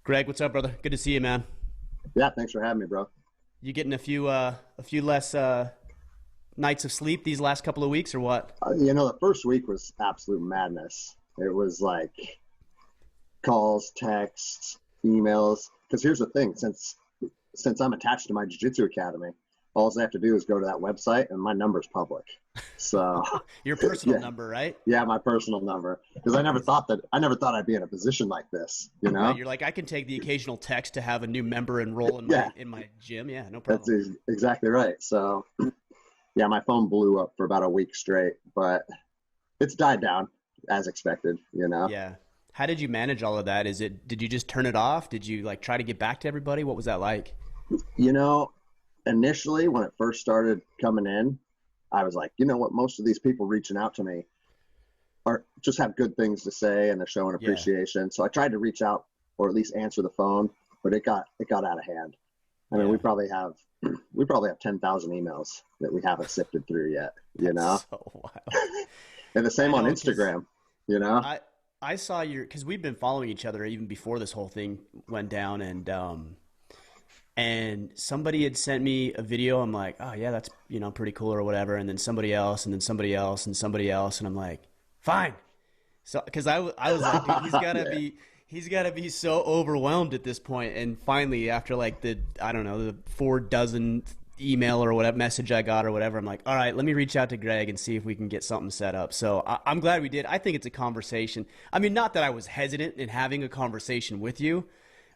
Greg, what's up, brother? Good to see you, man. Yeah, thanks for having me, bro. You getting a few less nights of sleep these last couple of weeks, or what? The first week was absolute madness. It was like calls, texts, emails. Because here's the thing: since I'm attached to my jiu-jitsu academy, all I have to do is go to that website, and my number's public. So, Your personal yeah, number, right? yeah, my personal number. Because Nice. I never thought I'd be in a position like this. You Right. know? You're like, I can take the occasional text to have a new member enroll in my Yeah, in my gym. Yeah, no that's problem. exactly right. So, yeah, my phone blew up for about a week straight, but it's died down as expected. Yeah. How did you manage all of that? Did you just turn it off? Did you like try to get back to everybody? What was that like? You know, Initially when it first started coming in, I was like, you know what, most of these people reaching out to me are just have good things to say and they're showing Yeah. appreciation. So I tried to reach out or at least answer the phone, but it got out of hand. I mean, we Yeah. probably have we probably have 10,000 emails that we haven't sifted through yet, you know? That's so wild. And the I same on know, because Instagram, you know? I I saw your because we've been following each other even before this whole thing went down, and somebody had sent me a video. I'm like, oh yeah, that's pretty cool or whatever. And then somebody else, and then somebody else, and somebody else, and I'm like, fine. So because I was like, dude, Yeah. he's gotta be so overwhelmed at this point. And finally, after like the I don't know the 4 dozen email or whatever message I got or whatever, I'm like, all right, let me reach out to Greg and see if we can get something set up. So I'm glad we did. I think it's a conversation. I mean, not that I was hesitant in having a conversation with you,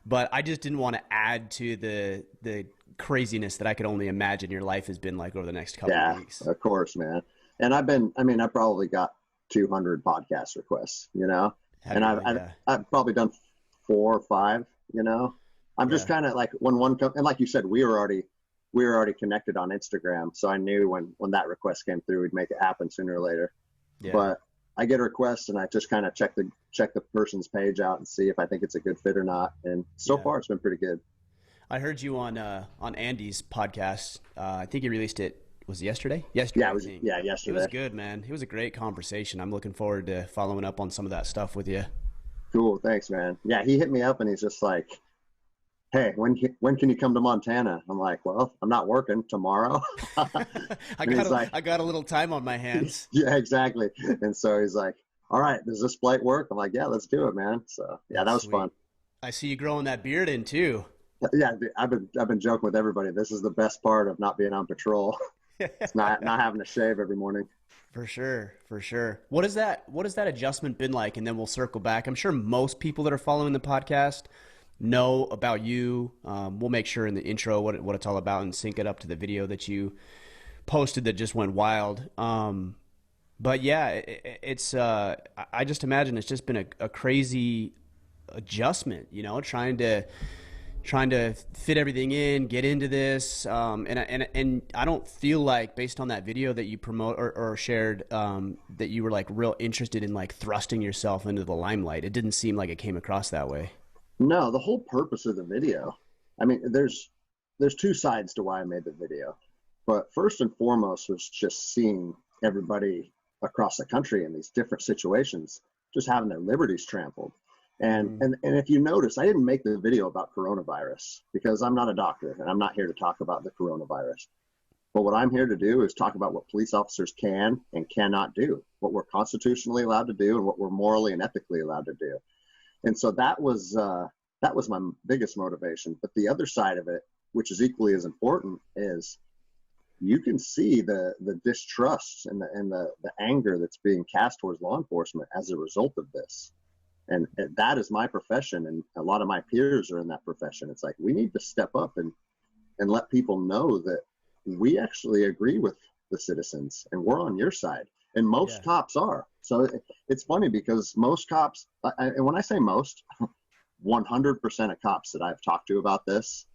but I just didn't want to add to the craziness that I could only imagine your life has been like over the next couple of Yeah, weeks. of course, man. And I probably got 200 podcast requests, Have and you I've, really? I've, Yeah, I've probably done 4 or 5, I'm just yeah, kind of like when one comes, and like you said, we were already connected on Instagram. So I knew when that request came through, we'd make it happen sooner or later. yeah. But I get a request and I just kind of check the person's page out and see if I think it's a good fit or not. And so Yeah. far it's been pretty good. I heard you on Andy's podcast. I think he released it was it yesterday. Yeah, Yesterday, I think. It was yesterday. good, man. It was a great conversation. I'm looking forward to following up on some of that stuff with you. Cool. Thanks, man. Yeah, he hit me up and he's just like, hey, when can you come to Montana? I'm like, well, I'm not working tomorrow. I And got he's like, I got a little time on my hands. yeah, exactly. And so he's like, all right, does this flight work? I'm like, yeah, let's do it, man. So yeah, that That's was fun. sweet. I see you growing that beard in too. Yeah, I've been joking with everybody. This is the best part of not being on patrol. It's not having to shave every morning. For sure, for sure. What has that adjustment been like? And then we'll circle back. I'm sure most people that are following the podcast know about you. We'll make sure in the intro what it's all about and sync it up to the video that you posted that just went wild. But yeah, it's I just imagine it's just been a crazy adjustment, trying to fit everything in, get into this, and I don't feel like based on that video that you promote or shared that you were like real interested in like thrusting yourself into the limelight. It didn't seem like it came across that way. No, the whole purpose of the video. I mean, there's two sides to why I made the video. But first and foremost was just seeing everybody across the country in these different situations just having their liberties trampled. And Hmm. and and if you notice, I didn't make the video about coronavirus because I'm not a doctor and I'm not here to talk about the coronavirus. But what I'm here to do is talk about what police officers can and cannot do, what we're constitutionally allowed to do, and what we're morally and ethically allowed to do. And so that was my biggest motivation. But the other side of it, which is equally as important, is you can see the distrust and the anger that's being cast towards law enforcement as a result of this. And that is my profession, and a lot of my peers are in that profession. It's like we need to step up and let people know that we actually agree with the citizens and we're on your side. And most Yeah. cops are. So it's funny because most cops, and when I say most, 100% of cops that I've talked to about this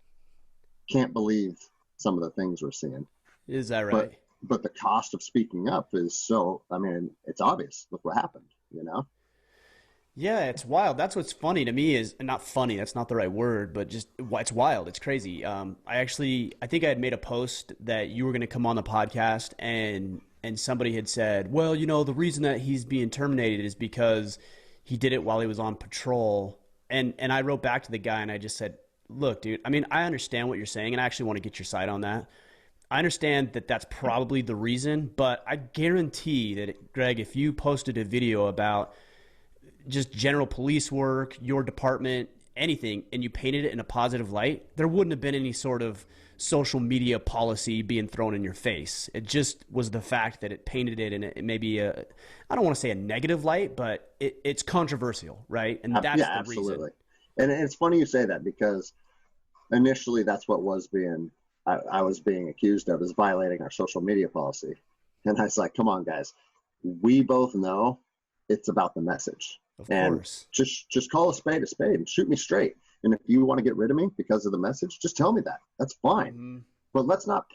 can't believe some of the things we're seeing. Is that But right? but the cost of speaking up is so. I mean, it's obvious. Look what happened. Yeah, it's wild. That's what's funny to me is not funny. That's not the right word, but just it's wild. It's crazy. I think I had made a post that you were going to come on the podcast, and somebody had said, well, the reason that he's being terminated is because he did it while he was on patrol, And I wrote back to the guy and I just said, look, dude, I mean, I understand what you're saying and I actually want to get your side on that. I understand that that's probably the reason, but I guarantee that, Greg, if you posted a video about just general police work, your department, anything, and you painted it in a positive light, there wouldn't have been any sort of social media policy being thrown in your face. It just was the fact that it painted it in a, maybe a, I don't want to say a negative light, but it's controversial, right? And that's yeah, the absolutely. reason. And it's funny you say that because initially that's what was being I was being accused of, is violating our social media policy. And I was like, come on, guys, we both know it's about the message. Of And course. just call a spade and shoot me straight. And if you want to get rid of me because of the message, just tell me that. That's fine. Mm-hmm. But let's not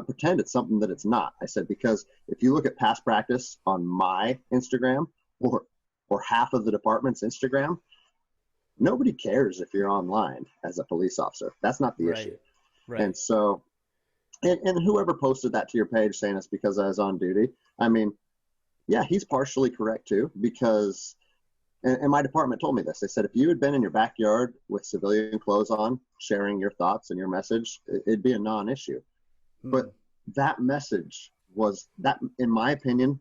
pretend it's something that it's not. I said, because if you look at past practice on my Instagram or half of the department's Instagram, nobody cares if you're online as a police officer. That's not the issue. Right. And so, and whoever posted that to your page saying it's because I was on duty, I mean, yeah, he's partially correct too, because, and my department told me this. They said, if you had been in your backyard with civilian clothes on, sharing your thoughts and your message, it'd be a non-issue. But that message was, that, in my opinion,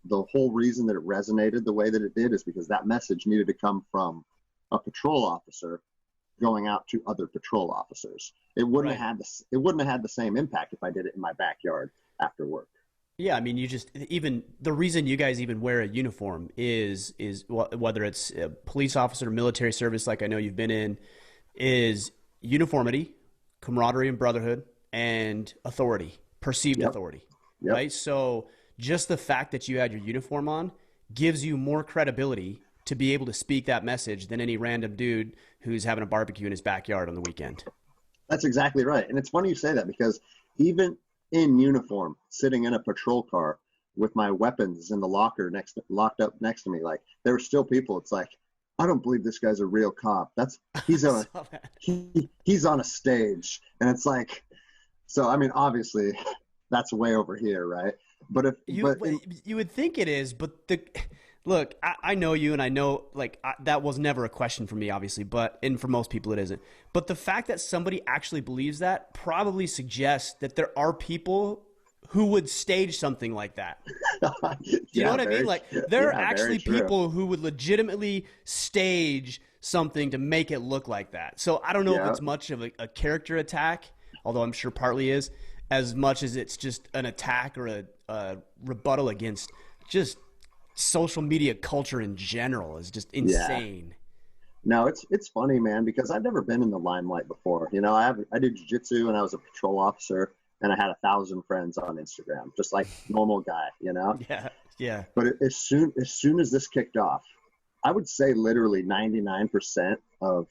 the whole reason that it resonated the way that it did is because that message needed to come from a patrol officer going out to other patrol officers. It wouldn't have had this. It wouldn't have had the same impact if I did it in my backyard after work. Yeah, I mean, you just, even the reason you guys even wear a uniform is whether it's a police officer, military service, like I know you've been in, is uniformity, camaraderie and brotherhood, and authority, perceived authority, right? So just the fact that you had your uniform on gives you more credibility to be able to speak that message than any random dude who's having a barbecue in his backyard on the weekend. That's exactly right. And it's funny you say that, because even in uniform, sitting in a patrol car with my weapons in the locker locked up next to me, like, there were still people. It's like, I don't believe this guy's a real cop. He's on a stage. And it's like, so, I mean, obviously that's way over here. Right. But you would think it is, but look, I know you, and I know, like, that was never a question for me, obviously, and for most people it isn't. But the fact that somebody actually believes that probably suggests that there are people who would stage something like that. Do you know what I mean? Like, there are actually people who would legitimately stage something to make it look like that. So I don't know if it's much of a character attack, although I'm sure partly is, as much as it's just an attack or a rebuttal against just social media culture in general is just insane. No, it's funny, man, because I've never been in the limelight before. You know, I did jiu-jitsu and I was a patrol officer, and I had 1,000 friends on Instagram, just like normal guy, you know? Yeah. But as soon as this kicked off, I would say literally 99% of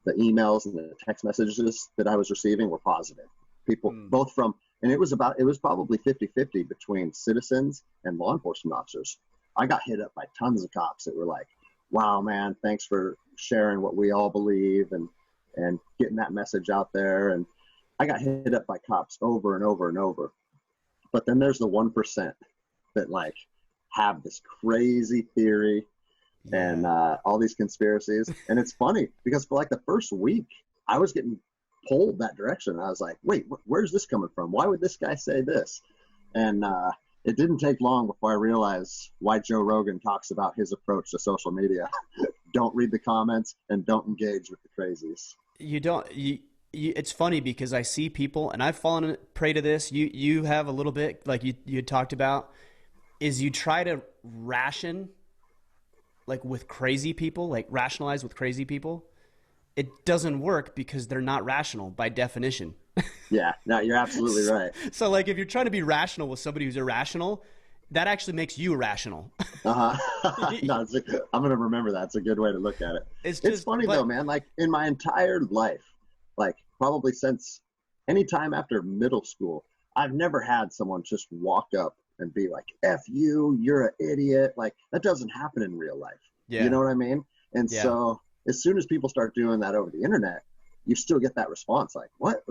the emails and the text messages that I was receiving were positive. People both from, and it was probably 50-50 between citizens and law enforcement officers. I got hit up by tons of cops that were like, wow, man, thanks for sharing what we all believe and getting that message out there. And I got hit up by cops over and over and over. But then there's the 1% that, like, have this crazy theory and all these conspiracies. And it's funny because for like the first week, I was getting pulled that direction. I was like, wait, where's this coming from? Why would this guy say this? And it didn't take long before I realized why Joe Rogan talks about his approach to social media. Don't read the comments and don't engage with the crazies. It's funny because I see people, and I've fallen prey to this. You have a little bit, like you had talked about, is you try to rationalize with crazy people. It doesn't work because they're not rational by definition. Yeah, no, you're absolutely right. So, like, if you're trying to be rational with somebody who's irrational, that actually makes you irrational. No, I'm going to remember that. It's a good way to look at it. It's funny, though, man. Like, in my entire life, like, probably since any time after middle school, I've never had someone just walk up and be like, F you, you're an idiot. Like, that doesn't happen in real life. Yeah. You know what I mean? And so as soon as people start doing that over the internet, you still get that response like, what?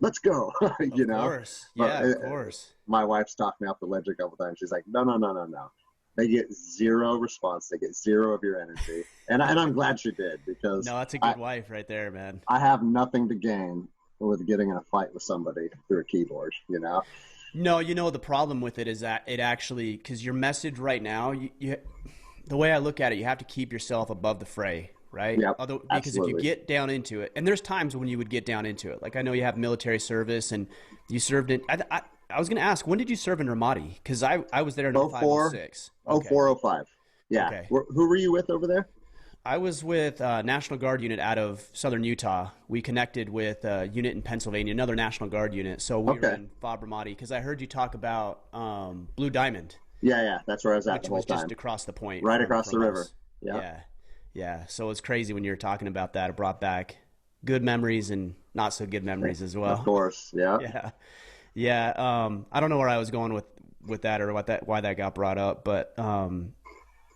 Let's go. You know? Of course. Yeah, of course. My wife's talked me off the ledge a couple times. She's like, no. They get zero response. They get zero of your energy. And I'm glad she did, because No, that's a good wife right there, man. I have nothing to gain with getting in a fight with somebody through a keyboard, you know? No, the problem with it is that it actually, because your message right now, the way I look at it, you have to keep yourself above the fray, right? Yep, Because if you absolutely. get down into it, and there's times when you would get down into it, like I know you have military service and you served in. I was going to ask, when did you serve in Ramadi? Because I was there in Oh 04, 0506. oh Okay, 04, oh 05. Yeah. okay. Who were you with over there? I was with National Guard unit out of Southern Utah. We connected with a unit in Pennsylvania, another National Guard unit. So we were Okay. in Fob Ramadi because I heard you talk about Blue Diamond, Yeah. That's where I was at which the whole was just time. across the point Right from across the river. us. Yeah. Yeah, yeah. So it's crazy when you were talking about that. It brought back good memories and not so good memories as Of well. course. Yeah. Yeah, yeah. I don't know where I was going with that or why that got brought up, but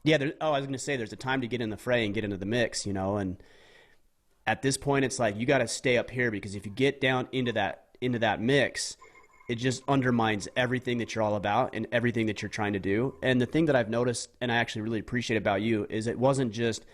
yeah. I was going to say there's a time to get in the fray and get into the mix, and at this point it's like you got to stay up here because if you get down into that mix, it just undermines everything that you're all about and everything that you're trying to do. And the thing that I've noticed and I actually really appreciate about you is it wasn't just,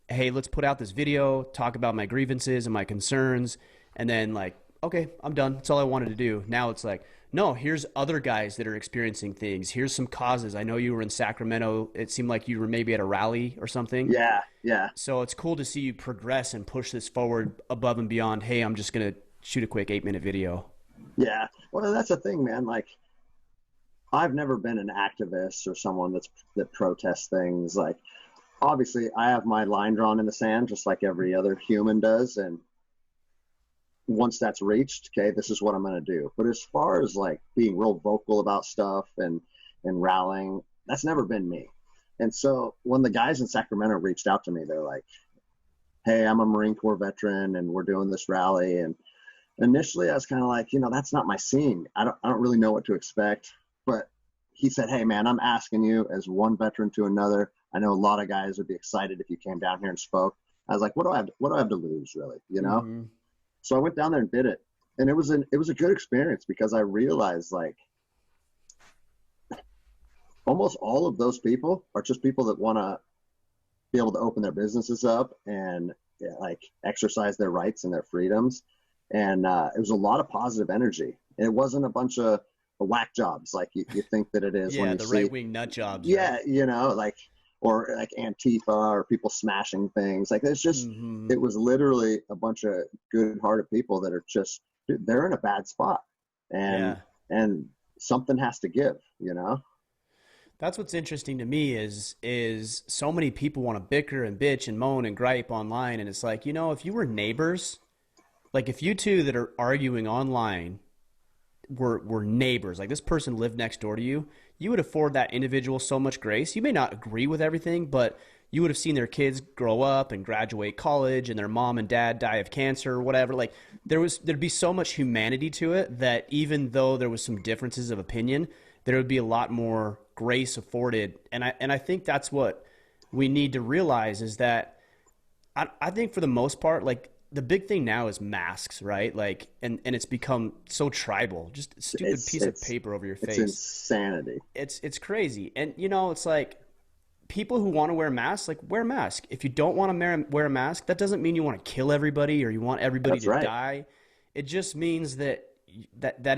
hey, let's put out this video, talk about my grievances and my concerns, and then like, okay, I'm done. That's all I wanted to do. Now it's like, no, here's other guys that are experiencing things. Here's some causes. I know you were in Sacramento. It seemed like you were maybe at a rally or something. Yeah. Yeah. So it's cool to see you progress and push this forward above and beyond, hey, I'm just going to shoot a quick 8-minute video. Yeah. Well, that's the thing, man. Like, I've never been an activist or someone that protests things. Like, obviously, I have my line drawn in the sand, just like every other human does. And once that's reached, okay, this is what I'm going to do. But as far as like being real vocal about stuff and rallying, that's never been me. And so when the guys in Sacramento reached out to me, they're like, hey, I'm a Marine Corps veteran and we're doing this rally. And initially I was kind of like, that's not my scene. I don't really know what to expect. But he said, hey man, I'm asking you as one veteran to another. I know a lot of guys would be excited if you came down here and spoke. I was like, what do I have to lose, really? Mm-hmm. So I went down there and did it. And it was a good experience because I realized like almost all of those people are just people that want to be able to open their businesses up and like exercise their rights and their freedoms. And it was a lot of positive energy. And it wasn't a bunch of whack jobs like you think that it is. Yeah, when you the see, right wing nut jobs. yeah, Right? like, or like Antifa or people smashing things. Like it's just, Mm-hmm. it was literally a bunch of good-hearted people that are just, dude, they're in a bad spot, and Yeah. and something has to give. That's what's interesting to me is so many people want to bicker and bitch and moan and gripe online, and it's like, if you were neighbors, like if you two that are arguing online were neighbors, like this person lived next door to you, you would afford that individual so much grace. You may not agree with everything, but you would have seen their kids grow up and graduate college and their mom and dad die of cancer or whatever. Like there'd be so much humanity to it that even though there was some differences of opinion, there would be a lot more grace afforded. And I think that's what we need to realize is that I think for the most part, like the big thing now is masks, right? Like, and it's become so tribal, just a stupid piece of paper over your It's face. insanity. It's crazy. And it's like people who want to wear masks, like wear a mask. If you don't want to wear a mask, that doesn't mean you want to kill everybody or you want everybody That's to right. die. It just means that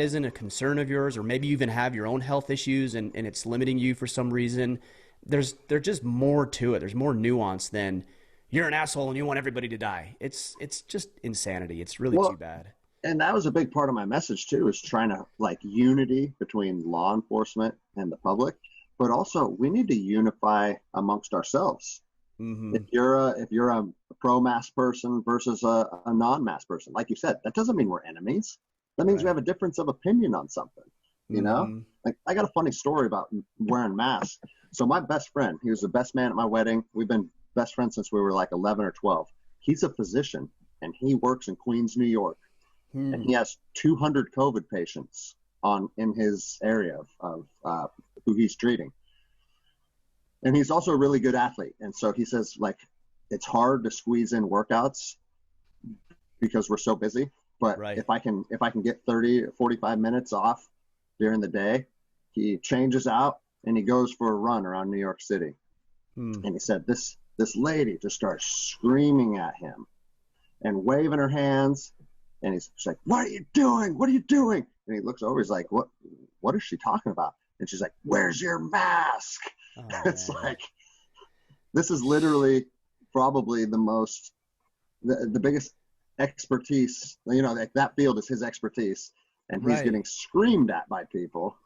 isn't a concern of yours, or maybe you even have your own health issues and it's limiting you for some reason. There's just more to it. There's more nuance than you're an asshole and you want everybody to die. It's just insanity. It's really Well, too bad. and that was a big part of my message too, is trying to like unity between law enforcement and the public, but also we need to unify amongst ourselves. Mm-hmm. If you're a pro mask person versus a non-mask person, like you said, that doesn't mean we're enemies. That means we Right. have a difference of opinion on something. Mm-hmm. Like I got a funny story about wearing masks. So my best friend, he was the best man at my wedding. We've been best friends since we were like 11 or 12. He's a physician and he works in Queens, New York, and he has 200 COVID patients in his area of who he's treating. And he's also a really good athlete. And so he says like it's hard to squeeze in workouts because we're so busy. But Right. if I can get 30 or 45 minutes off during the day, he changes out and he goes for a run around New York City. Hmm. And he said this lady just starts screaming at him and waving her hands. And he's like, "What are you doing? What are you doing?" And he looks over. He's like, What is she talking about?" And she's like, "Where's your mask?" Oh, It's man. like, this is literally probably the biggest expertise. Like that field is his expertise, and he's Right. getting screamed at by people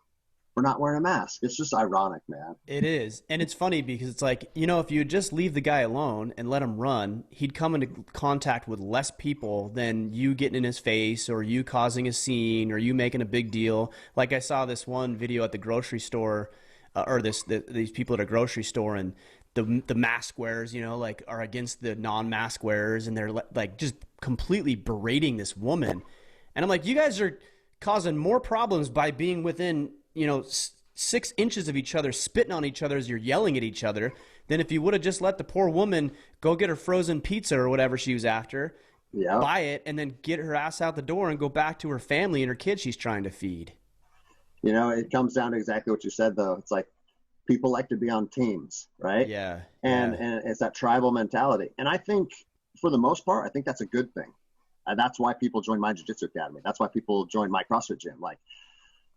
for not wearing a mask. It's just ironic, man. It is. And it's funny because it's like, if you just leave the guy alone and let him run, he'd come into contact with less people than you getting in his face or you causing a scene or you making a big deal. Like I saw this one video at the grocery store, or these people at a grocery store, and the mask wearers, like are against the non-mask wearers, and they're like just completely berating this woman. And I'm like, you guys are causing more problems by being within, 6 inches of each other, spitting on each other as you're yelling at each other, than if you would have just let the poor woman go get her frozen pizza or whatever she was after, Yeah. buy it, and then get her ass out the door and go back to her family and her kids she's trying to feed. It comes down to exactly what you said, though. It's like people like to be on teams, right? Yeah, And yeah. and it's that tribal mentality. And I think, for the most part, I think that's a good thing. That's why people join my jiu-jitsu academy. That's why people join my CrossFit gym.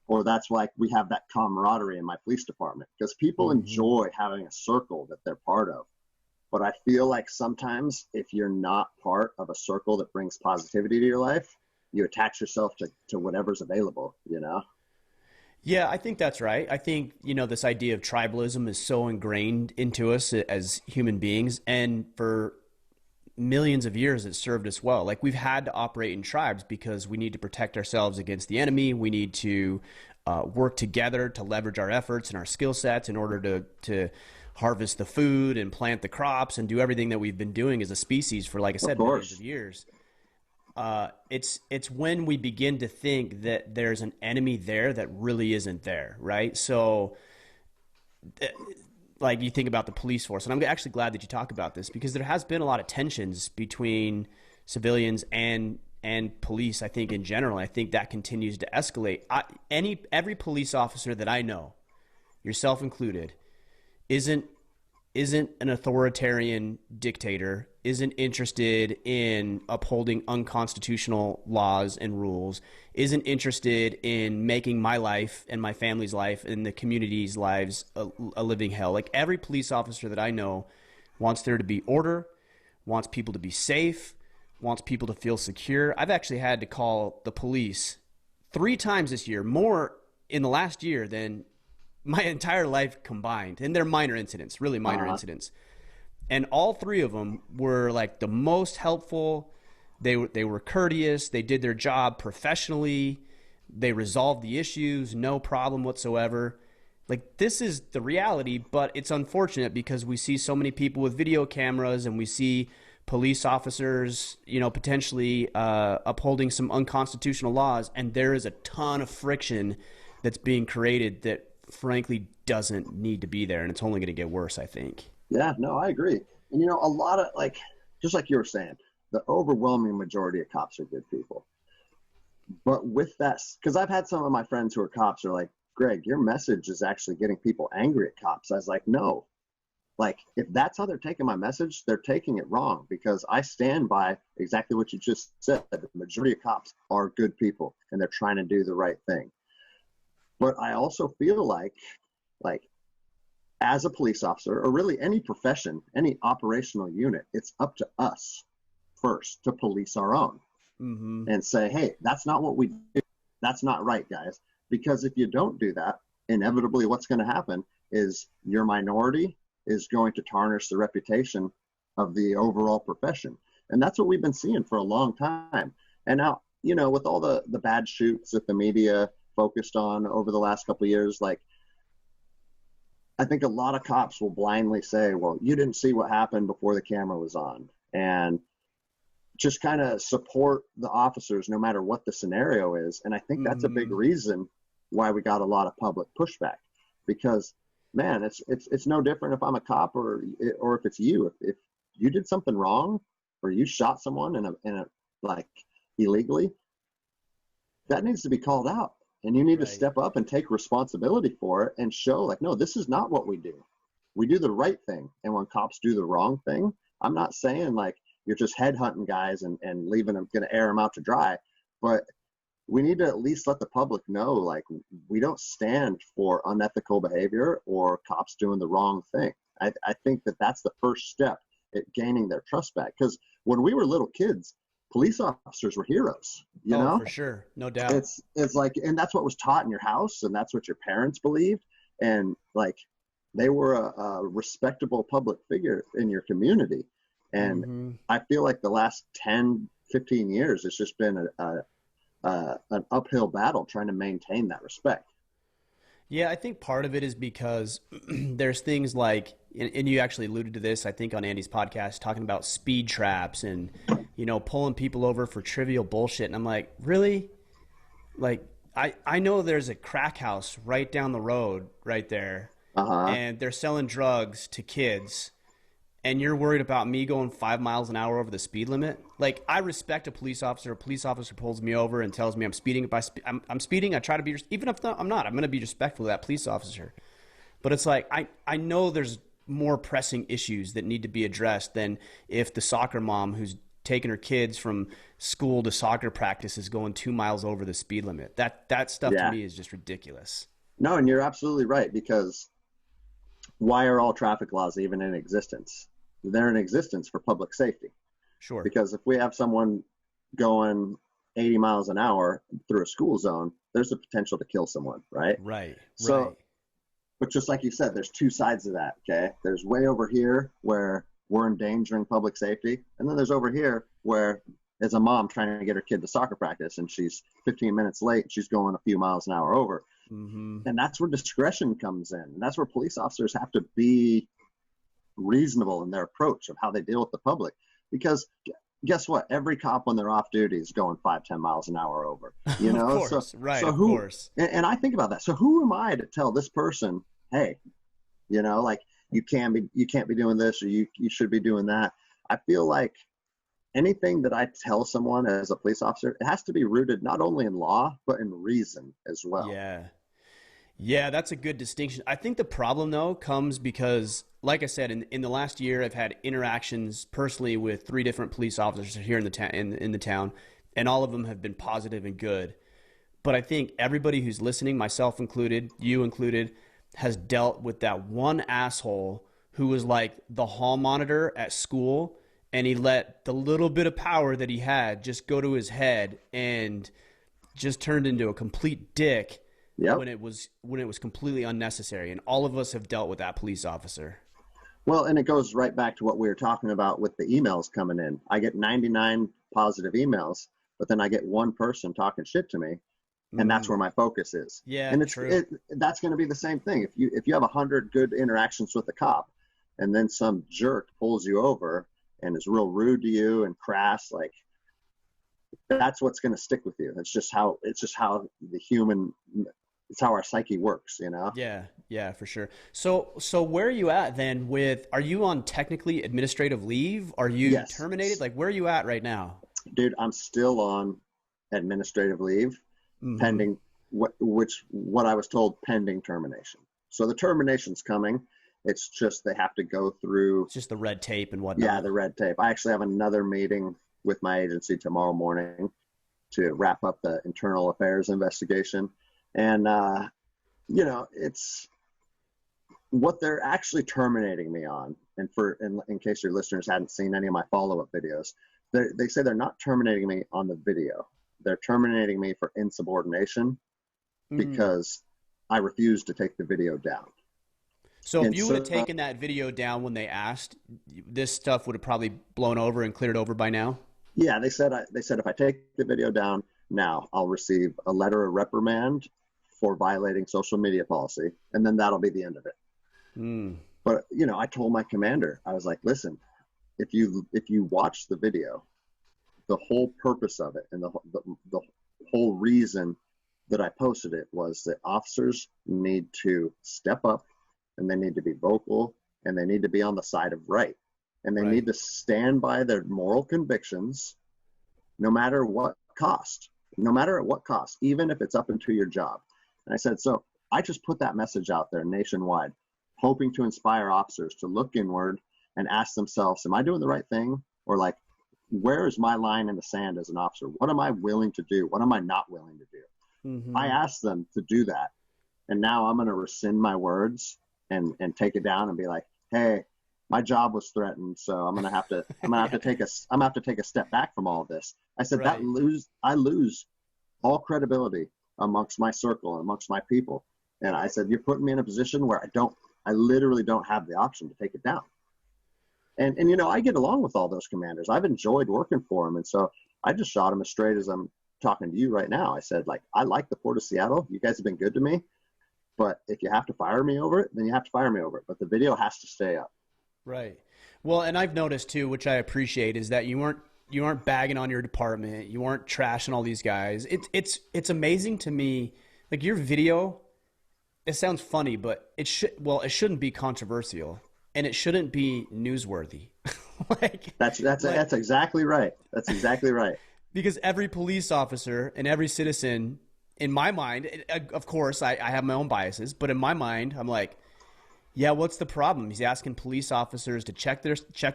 Or that's why we have that camaraderie in my police department, because people Hmm. enjoy having a circle that they're part of. But I feel like sometimes if you're not part of a circle that brings positivity to your life, you attach yourself to whatever's available. Yeah, I think that's right. I think, this idea of tribalism is so ingrained into us as human beings. And for millions of years, it served us well. Like we've had to operate in tribes because we need to protect ourselves against the enemy. We need to work together to leverage our efforts and our skill sets in order to harvest the food and plant the crops and do everything that we've been doing as a species for, like I Of said, millions of course. years. It's when we begin to think that there's an enemy there that really isn't there, right? So, like you think about the police force, and I'm actually glad that you talk about this because there has been a lot of tensions between civilians and police. I think in general, I think that continues to escalate. Every police officer that I know, yourself included, isn't isn't an authoritarian dictator, isn't interested in upholding unconstitutional laws and rules, isn't interested in making my life and my family's life and the community's lives a living hell. Like every police officer that I know wants there to be order, wants people to be safe, wants people to feel secure. I've actually had to call the police 3 times this year, more in the last year than my entire life combined. And they're minor incidents, really minor Uh, incidents. And all three of them were like the most helpful. They were courteous. They did their job professionally. They resolved the issues, no problem whatsoever. Like this is the reality, but it's unfortunate because we see so many people with video cameras and we see police officers, potentially upholding some unconstitutional laws, and there is a ton of friction that's being created that frankly doesn't need to be there, and it's only going to get worse, I think. yeah, no, I agree. And a lot of, just like you were saying, the overwhelming majority of cops are good people. But with that, because I've had some of my friends who are cops are like, "Greg, your message is actually getting people angry at cops." I was like, no, if that's how they're taking my message, they're taking it wrong, because I stand by exactly what you just said. The majority of cops are good people and they're trying to do the right thing. But I also feel like as a police officer, or really any profession, any operational unit, it's up to us first to police our own Mm-hmm. and say, "Hey, that's not what we do. That's not right, guys." Because if you don't do that, inevitably what's going to happen is your minority is going to tarnish the reputation of the overall profession. And that's what we've been seeing for a long time. And now, with all the bad shoots that the media focused on over the last couple of years, I think a lot of cops will blindly say, "Well, you didn't see what happened before the camera was on," and just kind of support the officers no matter what the scenario is. And I think that's a big Mm-hmm. reason why we got a lot of public pushback, because, man, it's no different if I'm a cop or if it's you. If you did something wrong or you shot someone in a like illegally, that needs to be called out. and you need to Right. step up and take responsibility for it and show like, no, this is not what we do. We do the right thing. And when cops do the wrong thing, I'm not saying like you're just headhunting guys and leaving them, going to air them out to dry, but we need to at least let the public know, like, we don't stand for unethical behavior or cops doing the wrong thing. I think that that's the first step at gaining their trust back. Because when we were little kids, police officers were heroes, you Oh, know? for sure. No doubt. It's like, and that's what was taught in your house, and that's what your parents believed. And like, they were a respectable public figure in your community. And Hmm. I feel like the last 10, 15 years, it's just been an uphill battle trying to maintain that respect. Yeah, I think part of it is because there's things like, and you actually alluded to this, I think, on Andy's podcast, talking about speed traps and, pulling people over for trivial bullshit. And I'm like, really? Like, I know there's a crack house right down the road right there, Uh-huh. and they're selling drugs to kids, and you're worried about me going 5 miles an hour over the speed limit? Like, I respect a police officer. A police officer pulls me over and tells me I'm speeding. If I'm speeding, I try to be, even if I'm not, I'm going to be respectful of that police officer. But it's like, I know there's more pressing issues that need to be addressed than if the soccer mom who's taking her kids from school to soccer practice is going 2 miles over the speed limit. That stuff to Yeah. me is just ridiculous. No, and you're absolutely right, because why are all traffic laws even in existence? They're in existence for public safety. Sure. Because if we have someone going 80 miles an hour through a school zone, there's a potential to kill someone, right? Right. So, Right. but just like you said, there's two sides of that, okay? There's way over here where we're endangering public safety, and then there's over here where there's a mom trying to get her kid to soccer practice, and she's 15 minutes late, she's going a few miles an hour over. Mm-hmm. And that's where discretion comes in. And that's where police officers have to be reasonable in their approach of how they deal with the public. Because guess what? Every cop when they're off duty is going 5-10 miles an hour over. You Of know, course. Right. so Of who? course. And I think about that. So who am I to tell this person, hey, like, you can't be doing this, or you should be doing that? I feel like anything that I tell someone as a police officer, it has to be rooted not only in law but in reason as well. Yeah. Yeah, that's a good distinction. I think the problem, though, comes because, like I said, in the last year, I've had interactions personally with 3 different police officers here in the town, and all of them have been positive and good. But I think everybody who's listening, myself included, you included, has dealt with that one asshole who was like the hall monitor at school, and he let the little bit of power that he had just go to his head and just turned into a complete dick. Yep. when it was completely unnecessary, and all of us have dealt with that police officer. Well, and it goes right back to what we were talking about with the emails coming in. I get 99 positive emails, but then I get one person talking shit to me, and that's where my focus is. Yeah, And true. that's going to be the same thing. If you have 100 good interactions with a cop, and then some jerk pulls you over and is real rude to you and crass, like, that's what's going to stick with you. It's just how the human, it's how our psyche works, you know? Yeah, for sure. So where are you at then are you on technically administrative leave? Are you Yes. terminated? Like, where are you at right now? Dude, I'm still on administrative leave, Mhm. pending what I was told, pending termination. So the termination's coming. It's just they have to go through, It's just the red tape and whatnot. yeah, the red tape. I actually have another meeting with my agency tomorrow morning to wrap up the internal affairs investigation. And, it's what they're actually terminating me on. And in case your listeners hadn't seen any of my follow-up videos, they say they're not terminating me on the video. They're terminating me for insubordination because I refused to take the video down. So if And you would have so- taken that video down when they asked, this stuff would have probably blown over and cleared over by now. Yeah, they said if I take the video down now, I'll receive a letter of reprimand for violating social media policy, and then that'll be the end of it. But I told my commander, I was like, listen, if you watch the video, the whole purpose of it and the whole reason that I posted it was that officers need to step up, and they need to be vocal, and they need to be on the side of right. And they need to stand by their moral convictions no matter what cost. no matter at what cost, even if it's up into your job. And I said, so I just put that message out there nationwide, hoping to inspire officers to look inward and ask themselves, am I doing the right thing? Or like, where is my line in the sand as an officer? What am I willing to do? What am I not willing to do? Mm-hmm. I asked them to do that. And now I'm going to rescind my words and take it down and be like, hey, my job was threatened, so I'm going to have to take a step back from all of this. I said, Right. I lose all credibility amongst my circle and amongst my people. And I said, you're putting me in a position where I literally don't have the option to take it down. And you know, I get along with all those commanders. I've enjoyed working for them. And so I just shot them as straight as I'm talking to you right now. I said, like, I like the Port of Seattle. You guys have been good to me. But if you have to fire me over it, then you have to fire me over it. But the video has to stay up. Right. Well, and I've noticed too, which I appreciate, is that you weren't bagging on your department. You weren't trashing all these guys. It's amazing to me. Like, your video, it sounds funny, but it shouldn't be controversial, and it shouldn't be newsworthy. Like, That's exactly right. That's exactly right. because every police officer and every citizen, in my mind, of course, I have my own biases, but in my mind, I'm like, yeah, what's the problem? He's asking police officers to check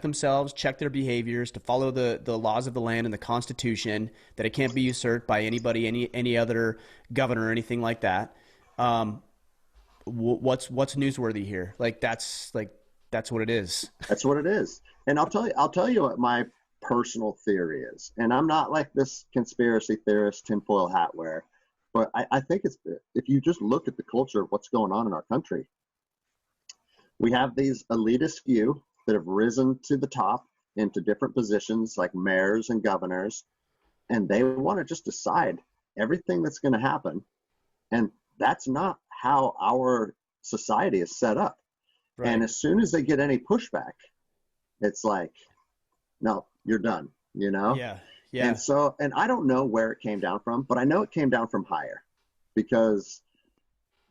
themselves, check their behaviors, to follow the laws of the land and the Constitution, that it can't be usurped by anybody, any other governor or anything like that. What's newsworthy here? That's what it is. That's what it is. And I'll tell you what my personal theory is. And I'm not like this conspiracy theorist tinfoil hat wearer, but I think if you just look at the culture of what's going on in our country, we have these elitist few that have risen to the top into different positions like mayors and governors, and they want to just decide everything that's going to happen. And that's not how our society is set up. Right. And as soon as they get any pushback, it's like, no, you're done, you know? Yeah. Yeah. And I don't know where it came down from, but I know it came down from higher, because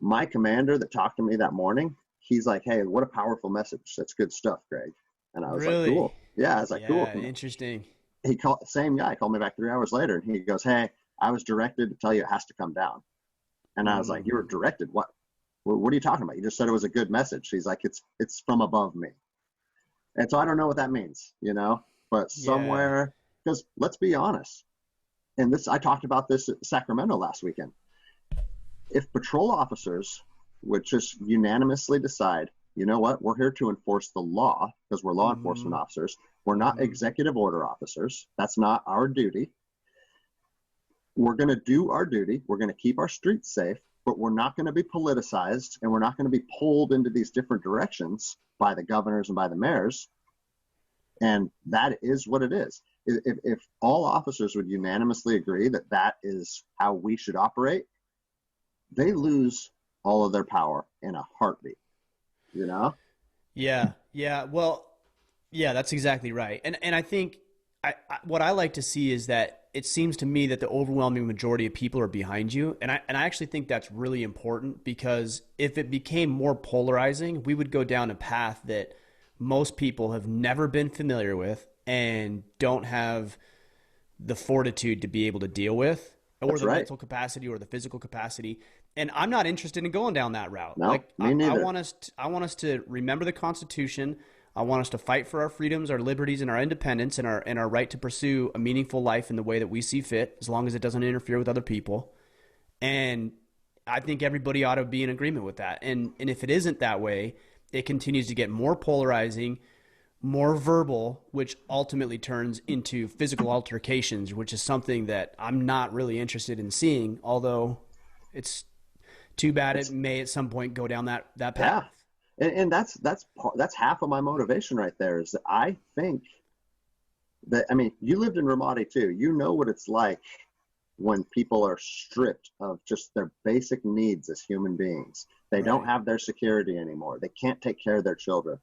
my commander that talked to me that morning, he's like, hey, what a powerful message. That's good stuff, Greg. And I was Really? like, cool. Yeah, I was like, cool. Interesting. Same guy called me back 3 hours later, and he goes, hey, I was directed to tell you it has to come down. And I was like, you were directed? What are you talking about? You just said it was a good message. He's like, it's from above me. And so I don't know what that means, you know, but somewhere, because let's be honest. And I talked about this at Sacramento last weekend. If patrol officers would just unanimously decide, you know what, we're here to enforce the law, because we're law enforcement officers. We're not executive order officers. That's not our duty. We're going to do our duty. We're going to keep our streets safe, but we're not going to be politicized, and we're not going to be pulled into these different directions by the governors and by the mayors. And that is what it is. If all officers would unanimously agree that that is how we should operate, they lose all of their power in a heartbeat, you know? Yeah. Yeah. Well, yeah, that's exactly right. And I think what I like to see is that it seems to me that the overwhelming majority of people are behind you. And I actually think that's really important, because if it became more polarizing, we would go down a path that most people have never been familiar with and don't have the fortitude to be able to deal with, or That's the right. mental capacity or the physical capacity. And I'm not interested in going down that route. No, me neither. I want us to remember the Constitution. I want us to fight for our freedoms, our liberties, and our independence, and our right to pursue a meaningful life in the way that we see fit, as long as it doesn't interfere with other people. And I think everybody ought to be in agreement with that. And if it isn't that way, it continues to get more polarizing, more verbal, which ultimately turns into physical altercations, which is something that I'm not really interested in seeing, although it's too bad it may at some point go down that path. Yeah. And that's half of my motivation right there, is that I think that, I mean, you lived in Ramadi too. You know what it's like when people are stripped of just their basic needs as human beings. They don't have their security anymore. They can't take care of their children.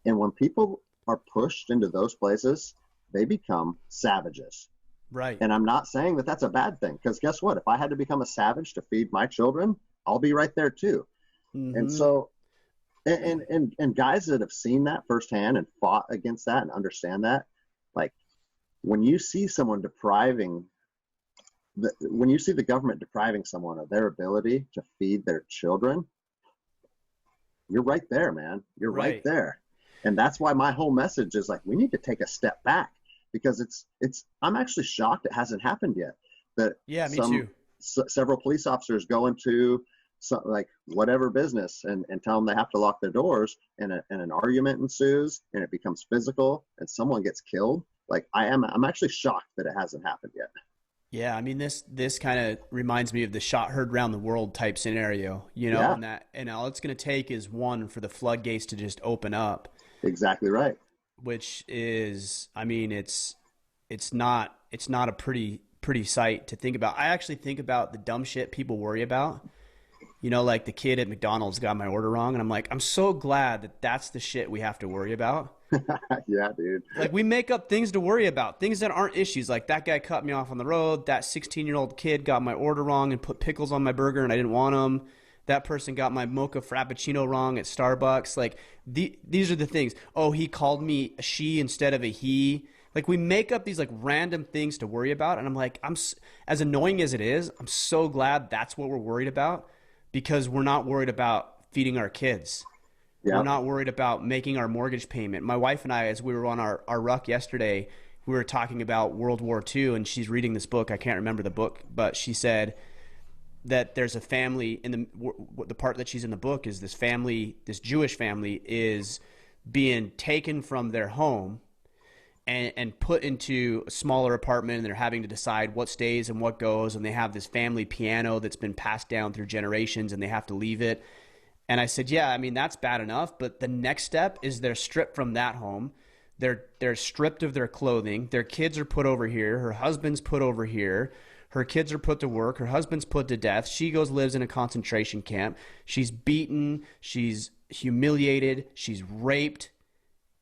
And when people are pushed into those places, they become savages. Right. And I'm not saying that that's a bad thing, because guess what? If I had to become a savage to feed my children, I'll be right there too. And so, and guys that have seen that firsthand and fought against that and understand that, like, when you see someone depriving when you see the government depriving someone of their ability to feed their children, you're right there, man. You're right Right. there. And that's why my whole message is like, we need to take a step back, because I'm actually shocked it hasn't happened yet. That Yeah, me too. several police officers go into like whatever business and tell them they have to lock their doors, and an argument ensues and it becomes physical and someone gets killed. Like I'm actually shocked that it hasn't happened yet. Yeah, I mean this kind of reminds me of the shot heard round the world type scenario, you know, Yeah, and all it's going to take is one for the floodgates to just open up, exactly right. which is, I mean, it's not a pretty sight to think about. I actually think about the dumb shit people worry about. You know, like the kid at McDonald's got my order wrong, and I'm like, I'm so glad that that's the shit we have to worry about. Yeah, dude. Like we make up things to worry about, things that aren't issues. Like that guy cut me off on the road. That 16-year-old kid got my order wrong and put pickles on my burger and I didn't want them. That person got my mocha frappuccino wrong at Starbucks. Like these are the things. Oh, he called me a she instead of a he. Like we make up these like random things to worry about, and I'm like, as annoying as it is, I'm so glad that's what we're worried about, because we're not worried about feeding our kids. We're Yeah. not worried about making our mortgage payment. My wife and I, as we were on our ruck yesterday, we were talking about World War II, and she's reading this book. I can't remember the book, but she said that there's a family in the part that she's in the book is this family, this Jewish family is being taken from their home and put into a smaller apartment, and they're having to decide what stays and what goes, and they have this family piano that's been passed down through generations, and they have to leave it. And I said, yeah, I mean, that's bad enough, but the next step is they're stripped from that home. They're stripped of their clothing. Their kids are put over here. Her husband's put over here. Her kids are put to work. Her husband's put to death. She lives in a concentration camp. She's beaten. She's humiliated. She's raped.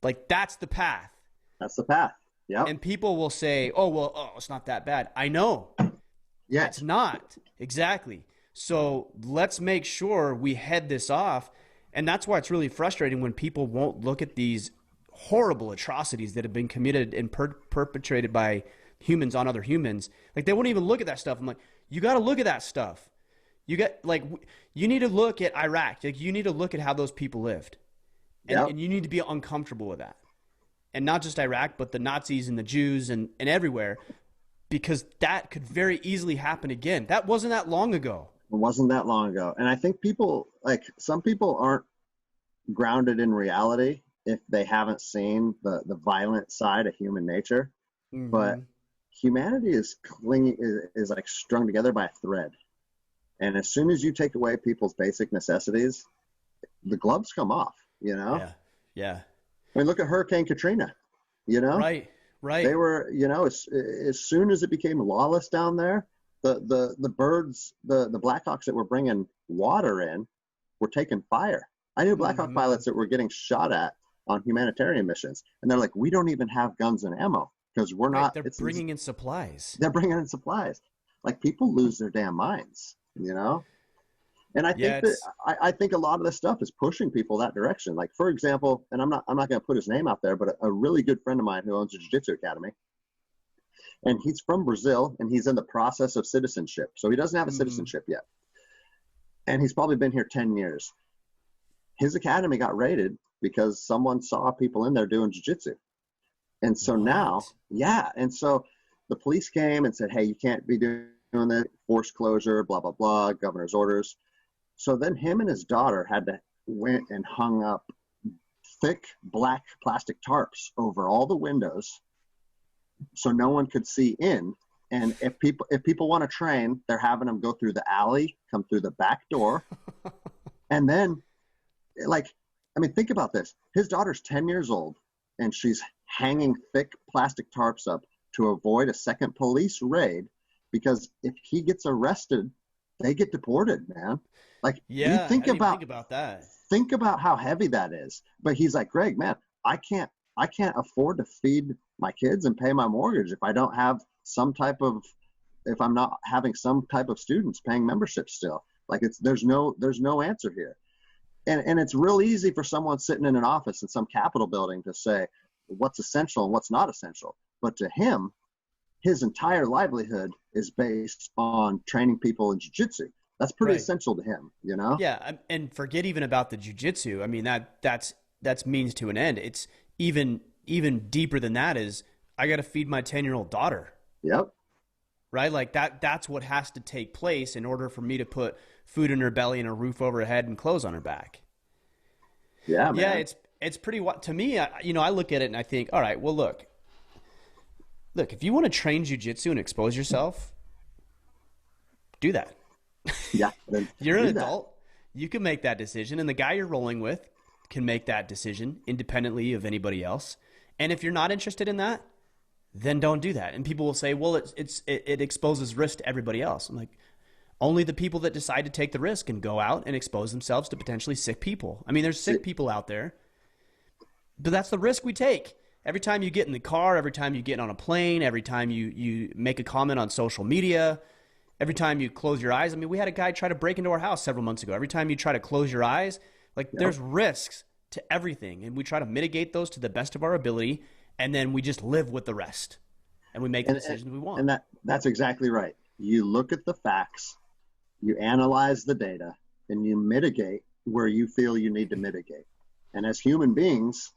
Like, that's the path. That's the path. Yeah. And people will say, oh, well, oh, it's not that bad. I know. Yeah. It's not. Exactly. So let's make sure we head this off. And that's why it's really frustrating when people won't look at these horrible atrocities that have been committed and perpetrated by humans on other humans. Like they won't even look at that stuff. I'm like, you got to look at that stuff. You need to look at Iraq. Like you need to look at how those people lived. And you need to be uncomfortable with that. And not just Iraq, but the Nazis and the Jews and everywhere, because that could very easily happen again. That wasn't that long ago. It wasn't that long ago. And I think some people aren't grounded in reality if they haven't seen the violent side of human nature. Mm-hmm. But humanity is like strung together by a thread. And as soon as you take away people's basic necessities, the gloves come off, you know? Yeah. Yeah. I mean, look at Hurricane Katrina, you know? Right. They were, you know, as soon as it became lawless down there, the birds, the Blackhawks that were bringing water in were taking fire. I knew Blackhawk pilots that were getting shot at on humanitarian missions. And they're like, we don't even have guns and ammo because we're not. They're bringing in supplies. They're bringing in supplies. Like people lose their damn minds, you know? And I think I think a lot of this stuff is pushing people that direction. Like, for example, and I'm not going to put his name out there, but a really good friend of mine who owns a jiu-jitsu academy, and he's from Brazil, and he's in the process of citizenship. So he doesn't have a citizenship yet. And he's probably been here 10 years. His academy got raided because someone saw people in there doing jiu-jitsu. And so now, and so the police came and said, hey, you can't be doing that, forced closure, blah, blah, blah, governor's orders. So then him and his daughter went and hung up thick black plastic tarps over all the windows so no one could see in. And if people want to train, they're having them go through the alley, come through the back door. And then, think about this. His daughter's 10 years old, and she's hanging thick plastic tarps up to avoid a second police raid, because if he gets arrested, they get deported, man. Yeah, think about that. Think about how heavy that is. But he's like, Greg, man, I can't afford to feed my kids and pay my mortgage if I don't have if I'm not having some type of students paying membership still. There's no answer here. And it's real easy for someone sitting in an office in some Capitol building to say what's essential and what's not essential. But to him, his entire livelihood is based on training people in jiu-jitsu. That's pretty Right. essential to him, you know? Yeah, and forget even about the jujitsu. I mean that's means to an end. It's even deeper than that is I got to feed my 10-year-old daughter, Yep. right? Like that's what has to take place in order for me to put food in her belly and a roof over her head and clothes on her back. Yeah, Yeah, man. it's pretty to me, I look at it and I think, all right, well look, if you want to train jujitsu and expose yourself, do that. Yeah, then You're an do that. adult. You can make that decision, and the guy you're rolling with can make that decision independently of anybody else. And if you're not interested in that, then don't do that. And people will say, well, it exposes risk to everybody else. I'm like, only the people that decide to take the risk and go out and expose themselves to potentially sick people. I mean, there's See, sick people out there, but that's the risk we take. Every time you get in the car, every time you get on a plane, every time you make a comment on social media, every time you close your eyes. I mean, we had a guy try to break into our house several months ago. Every time you try to close your eyes, like yep. there's risks to everything. And we try to mitigate those to the best of our ability. And then we just live with the rest and we make the decisions we want. And that's exactly right. You look at the facts, you analyze the data, and you mitigate where you feel you need to mitigate. And as human beings,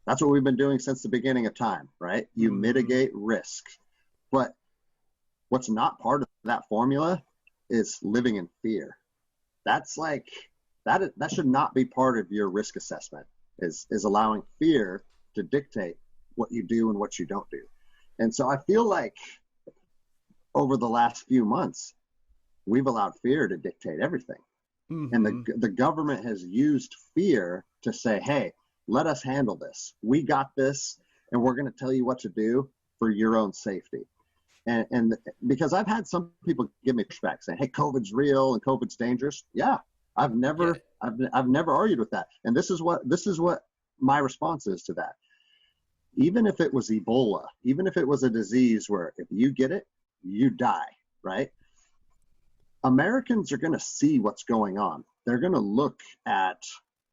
that's what we've been doing since the beginning of time, right? You mitigate risk. But what's not part of that formula is living in fear. That's like that should not be part of your risk assessment, is allowing fear to dictate what you do and what you don't do. And so I feel like over the last few months, we've allowed fear to dictate everything. Mm-hmm. And the government has used fear to say, hey, let us handle this. We got this, and we're going to tell you what to do for your own safety. And because I've had some people give me pushback saying, hey, COVID's real and COVID's dangerous. Yeah, I've never argued with that. And this is what my response is to that. Even if it was Ebola, even if it was a disease where if you get it, you die, right? Americans are going to see what's going on. They're going to look at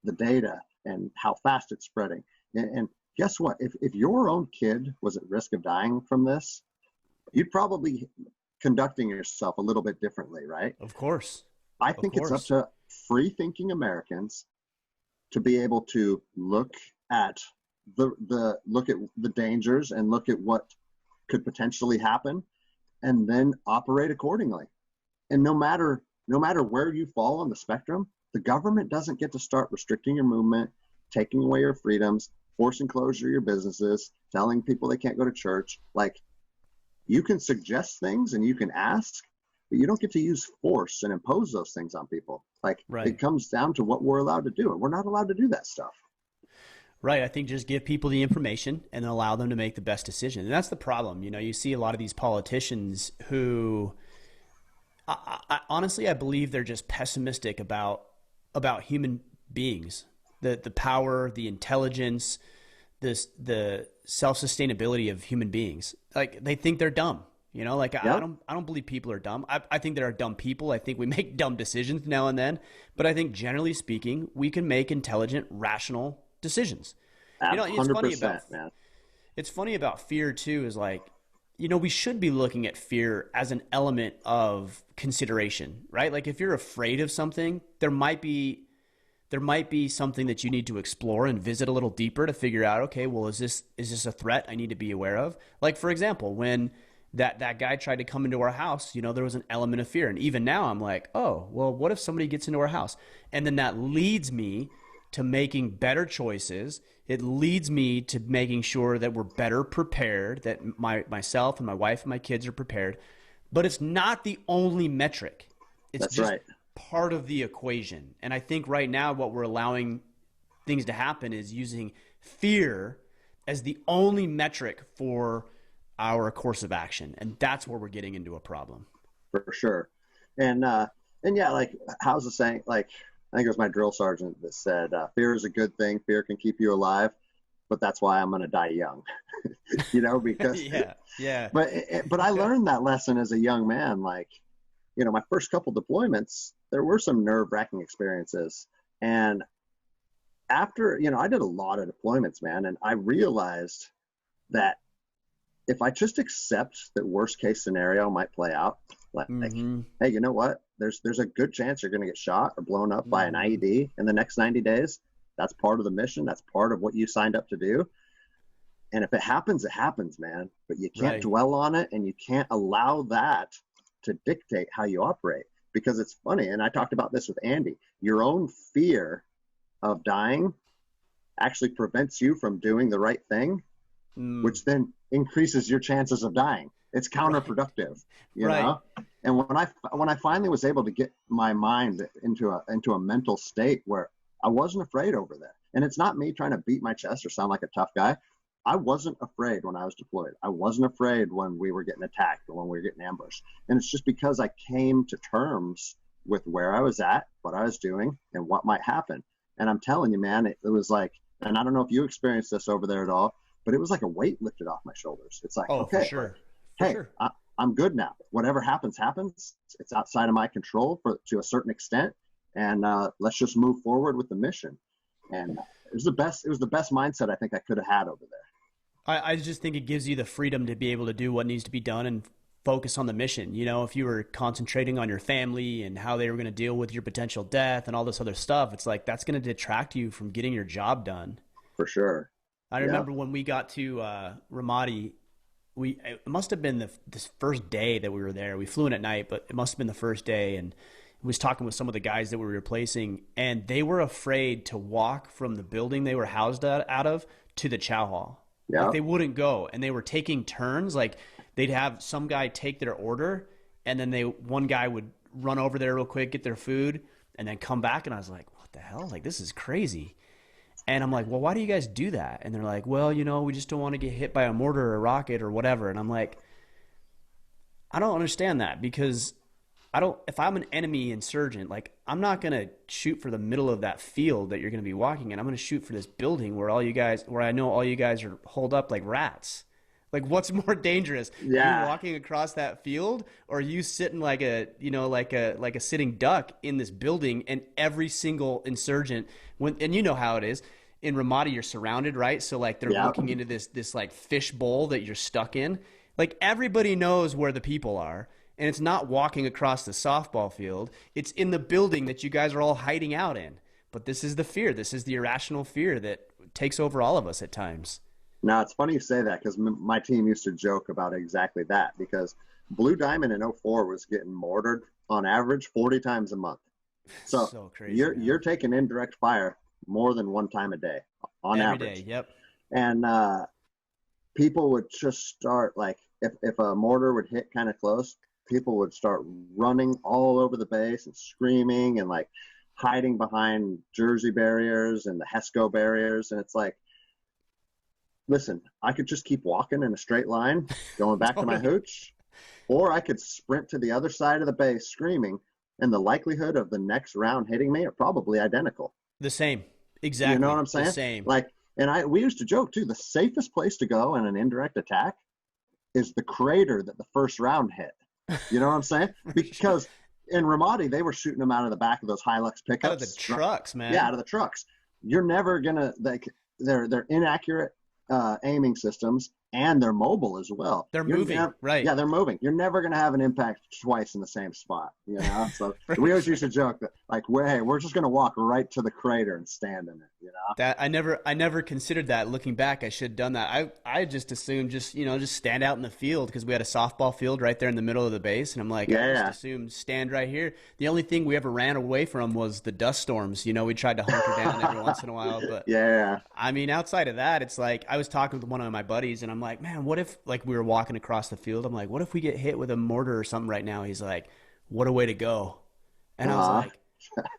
the data and how fast it's spreading. And guess what? If your own kid was at risk of dying from this, you'd probably conducting yourself a little bit differently, right? Of course. I think it's up to free thinking Americans to be able to look at the dangers and look at what could potentially happen and then operate accordingly. And no matter where you fall on the spectrum, the government doesn't get to start restricting your movement, taking away your freedoms, forcing closure of your businesses, telling people they can't go to church. Like, you can suggest things and you can ask, but you don't get to use force and impose those things on people. Like, right. It comes down to what we're allowed to do, and we're not allowed to do that stuff. Right. I think just give people the information and then allow them to make the best decision. And that's the problem. You see a lot of these politicians who, honestly, I believe they're just pessimistic about human beings, the power, the intelligence, the self-sustainability of human beings. Like, they think they're dumb. Like, I don't believe people are dumb. I think there are dumb people. I think we make dumb decisions now and then. But I think generally speaking, we can make intelligent, rational decisions. 100%, it's funny about fear too, is like, we should be looking at fear as an element of consideration, right? Like, if you're afraid of something, there might be something that you need to explore and visit a little deeper to figure out, okay, well, is this a threat I need to be aware of? Like, for example, when that guy tried to come into our house, there was an element of fear. And even now I'm like, oh, well, what if somebody gets into our house? And then that leads me to making better choices. It leads me to making sure that we're better prepared, that myself and my wife and my kids are prepared. But it's not the only metric. It's That's just right. part of the equation. And I think right now what we're allowing things to happen is using fear as the only metric for our course of action. And that's where we're getting into a problem. For sure. And yeah, like, how's the saying? Like, I think it was my drill sergeant that said, fear is a good thing. Fear can keep you alive, but that's why I'm going to die young, because yeah. But I learned that lesson as a young man. Like, my first couple deployments, there were some nerve-wracking experiences. And after, I did a lot of deployments, man. And I realized that if I just accept that worst case scenario might play out, like, hey, you know what? There's a good chance you're going to get shot or blown up by an IED in the next 90 days. That's part of the mission. That's part of what you signed up to do. And if it happens, man. But you can't dwell on it, and you can't allow that to dictate how you operate. Because it's funny, and I talked about this with Andy, your own fear of dying actually prevents you from doing the right thing, which then increases your chances of dying. It's counterproductive, you know? And when I finally was able to get my mind into a mental state where I wasn't afraid over there, and it's not me trying to beat my chest or sound like a tough guy. I wasn't afraid when I was deployed. I wasn't afraid when we were getting attacked or when we were getting ambushed. And it's just because I came to terms with where I was at, what I was doing, and what might happen. And I'm telling you, man, it was like, and I don't know if you experienced this over there at all, but it was like a weight lifted off my shoulders. It's like, okay, for sure. I'm good now. Whatever happens. It's outside of my control to a certain extent. And let's just move forward with the mission. And it was the best mindset I think I could have had over there. I just think it gives you the freedom to be able to do what needs to be done and focus on the mission. You know, if you were concentrating on your family and how they were going to deal with your potential death and all this other stuff, it's like that's going to detract you from getting your job done. For sure. I remember when we got to Ramadi, it must have been this first day that we were there. We flew in at night, but it must have been the first day. And I was talking with some of the guys that we were replacing, and they were afraid to walk from the building they were housed out of to the chow hall. Yeah. Like they wouldn't go, and they were taking turns. Like they'd have some guy take their order, and then one guy would run over there real quick, get their food, and then come back. And I was like, what the hell? Like, this is crazy. And I'm like, well, why do you guys do that? And they're like, well, you know, we just don't want to get hit by a mortar or a rocket or whatever. And I'm like, I don't understand that, because if I'm an enemy insurgent, like I'm not going to shoot for the middle of that field that you're going to be walking in. I'm going to shoot for this building where I know all you guys are holed up like rats. Like, what's more dangerous? Yeah. You walking across that field, or you sitting like a sitting duck in this building, and every single insurgent, and you know how it is in Ramadi, you're surrounded, right? So like they're looking into this like fish bowl that you're stuck in. Like everybody knows where the people are. And it's not walking across the softball field. It's in the building that you guys are all hiding out in. But this is the fear. This is the irrational fear that takes over all of us at times. Now, it's funny you say that, because my team used to joke about exactly that, because Blue Diamond in 04 was getting mortared on average 40 times a month. So crazy, you're taking indirect fire more than one time a day on average. Every day, yep. And people would just start, like, if a mortar would hit kind of close, people would start running all over the base and screaming and like hiding behind Jersey barriers and the HESCO barriers. And it's like, listen, I could just keep walking in a straight line, going back to my hooch, or I could sprint to the other side of the base screaming, and the likelihood of the next round hitting me are probably identical. The same. Exactly. You know what I'm saying? The same. Like, and we used to joke too, the safest place to go in an indirect attack is the crater that the first round hit. You know what I'm saying? Because in Ramadi, they were shooting them out of the back of those Hilux pickups. Out of the trucks, man. Yeah, out of the trucks. You're never gonna they're inaccurate aiming systems, and they're mobile as well. They're moving, right? Yeah, they're moving. You're never gonna have an impact twice in the same spot. You know, so we always used to joke that, like, we're just gonna walk right to the crater and stand in it. You know, that I never considered that. Looking back, I should have done that. I just assumed just stand out in the field, because we had a softball field right there in the middle of the base, and I'm like, I just assumed stand right here. The only thing we ever ran away from was the dust storms. You know, we tried to hunker down every once in a while, but I mean, outside of that, it's like I was talking with one of my buddies, and I'm like, man, what if, like, we were walking across the field, I'm like, what if we get hit with a mortar or something right now? He's like, what a way to go. And I was like,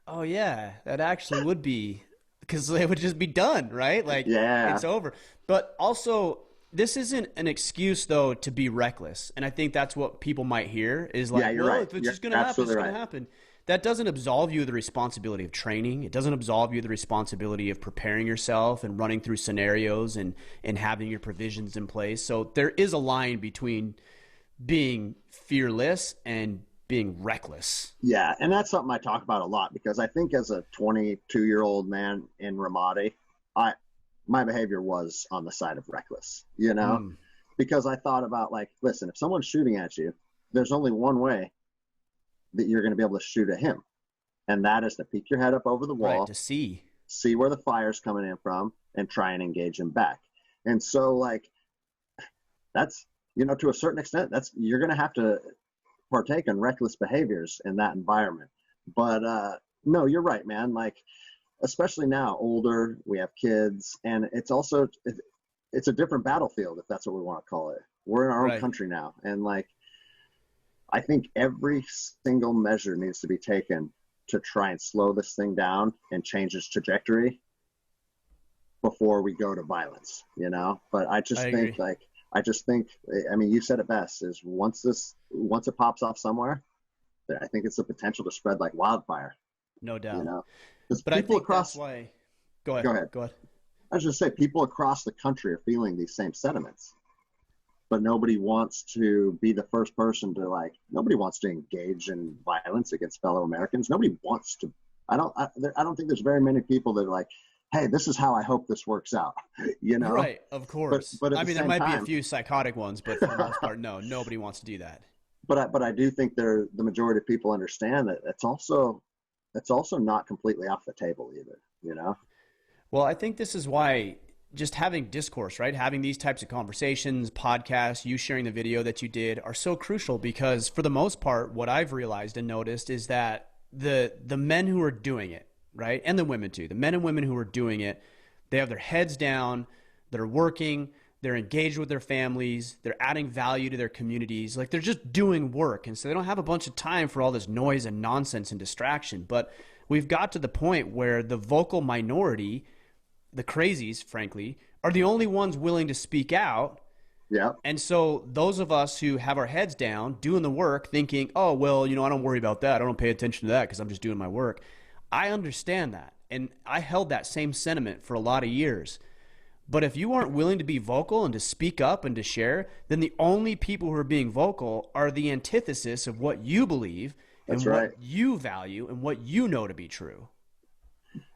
oh yeah, that actually would be, because it would just be done, right? Like, it's over. But also, this isn't an excuse, though, to be reckless. And I think that's what people might hear is like, well, if it's just going to happen, it's going to happen. That doesn't absolve you of the responsibility of training. It doesn't absolve you of the responsibility of preparing yourself and running through scenarios and having your provisions in place. So there is a line between being fearless and being reckless. Yeah, and that's something I talk about a lot, because I think as a 22-year-old man in Ramadi, my behavior was on the side of reckless, you know? because I thought about like, listen, if someone's shooting at you, there's only one way that you're going to be able to shoot at him, and that is to peek your head up over the Right. wall, To see. see where the fire's coming in from, and try and engage him back. And so, like, that's, to a certain extent, that's, you're going to have to partake in reckless behaviors in that environment. But no, you're right, man. Like, especially now, older, we have kids, and it's also, it's a different battlefield, if that's what we want to call it. We're in our own country now, and like, I think every single measure needs to be taken to try and slow this thing down and change its trajectory before we go to violence, But I just think, I mean, you said it best, is once it pops off somewhere, I think it's the potential to spread like wildfire. No doubt. But I think that's why. Go ahead. I was just say, people across the country are feeling these same sentiments, but nobody wants to be the first person to nobody wants to engage in violence against fellow Americans. Nobody wants to. I don't think there's very many people that are like, hey, this is how I hope this works out. Right, of course. But I mean, there might be a few psychotic ones, but for the most part, no, nobody wants to do that. But I do think the majority of people understand that it's also not completely off the table either. Well, I think this is why just having discourse, right? Having these types of conversations, podcasts, you sharing the video that you did are so crucial, because for the most part, what I've realized and noticed is that the men who are doing it, right? And the women too, the men and women who are doing it, they have their heads down, they're working, they're engaged with their families, they're adding value to their communities. Like, they're just doing work. And so they don't have a bunch of time for all this noise and nonsense and distraction. But we've got to the point where the vocal minority, the crazies, frankly, are the only ones willing to speak out. Yeah. And so those of us who have our heads down, doing the work, thinking, oh, well, I don't worry about that. I don't pay attention to that because I'm just doing my work. I understand that. And I held that same sentiment for a lot of years. But if you aren't willing to be vocal and to speak up and to share, then the only people who are being vocal are the antithesis of what you believe and what you value and what you know to be true.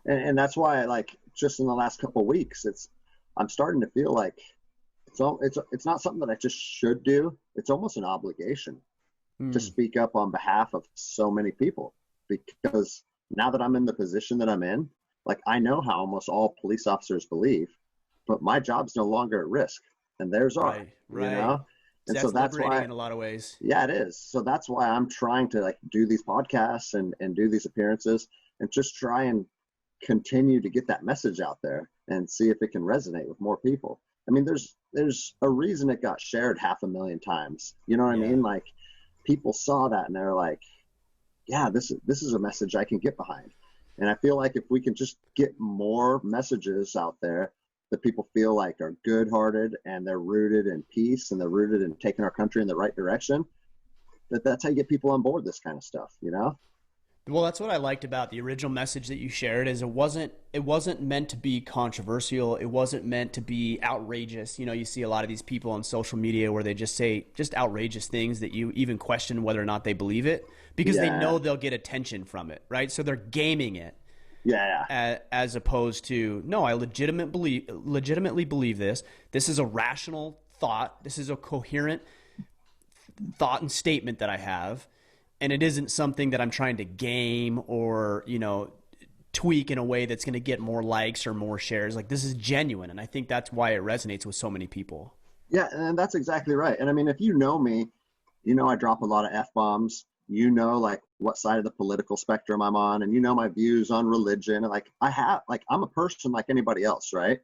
And that's why, just in the last couple of weeks, I'm starting to feel like it's not something that I just should do. It's almost an obligation to speak up on behalf of so many people, because now that I'm in the position that I'm in, I know how almost all police officers believe, but my job's no longer at risk, and theirs are. Right. And so that's why, in a lot of ways. Yeah, it is. So that's why I'm trying to do these podcasts and do these appearances and just try and continue to get that message out there and see if it can resonate with more people. I mean, there's a reason it got shared 500,000 times. You know what I mean? People saw that and they're like, yeah, this is a message I can get behind. And I feel like if we can just get more messages out there that people feel like are good-hearted and they're rooted in peace and they're rooted in taking our country in the right direction, that's how you get people on board this kind of stuff, Well, that's what I liked about the original message that you shared, is it wasn't meant to be controversial. It wasn't meant to be outrageous. You see a lot of these people on social media where they just say just outrageous things that you even question whether or not they believe it, because they know they'll get attention from it, right? So they're gaming it. Yeah. As opposed to, no, I legitimately believe this. This is a rational thought. This is a coherent thought and statement that I have. And it isn't something that I'm trying to game or, tweak in a way that's going to get more likes or more shares. This is genuine. And I think that's why it resonates with so many people. Yeah, and that's exactly right. And I mean, if you know me, I drop a lot of F-bombs. What side of the political spectrum I'm on, and my views on religion. And I'm a person like anybody else, right?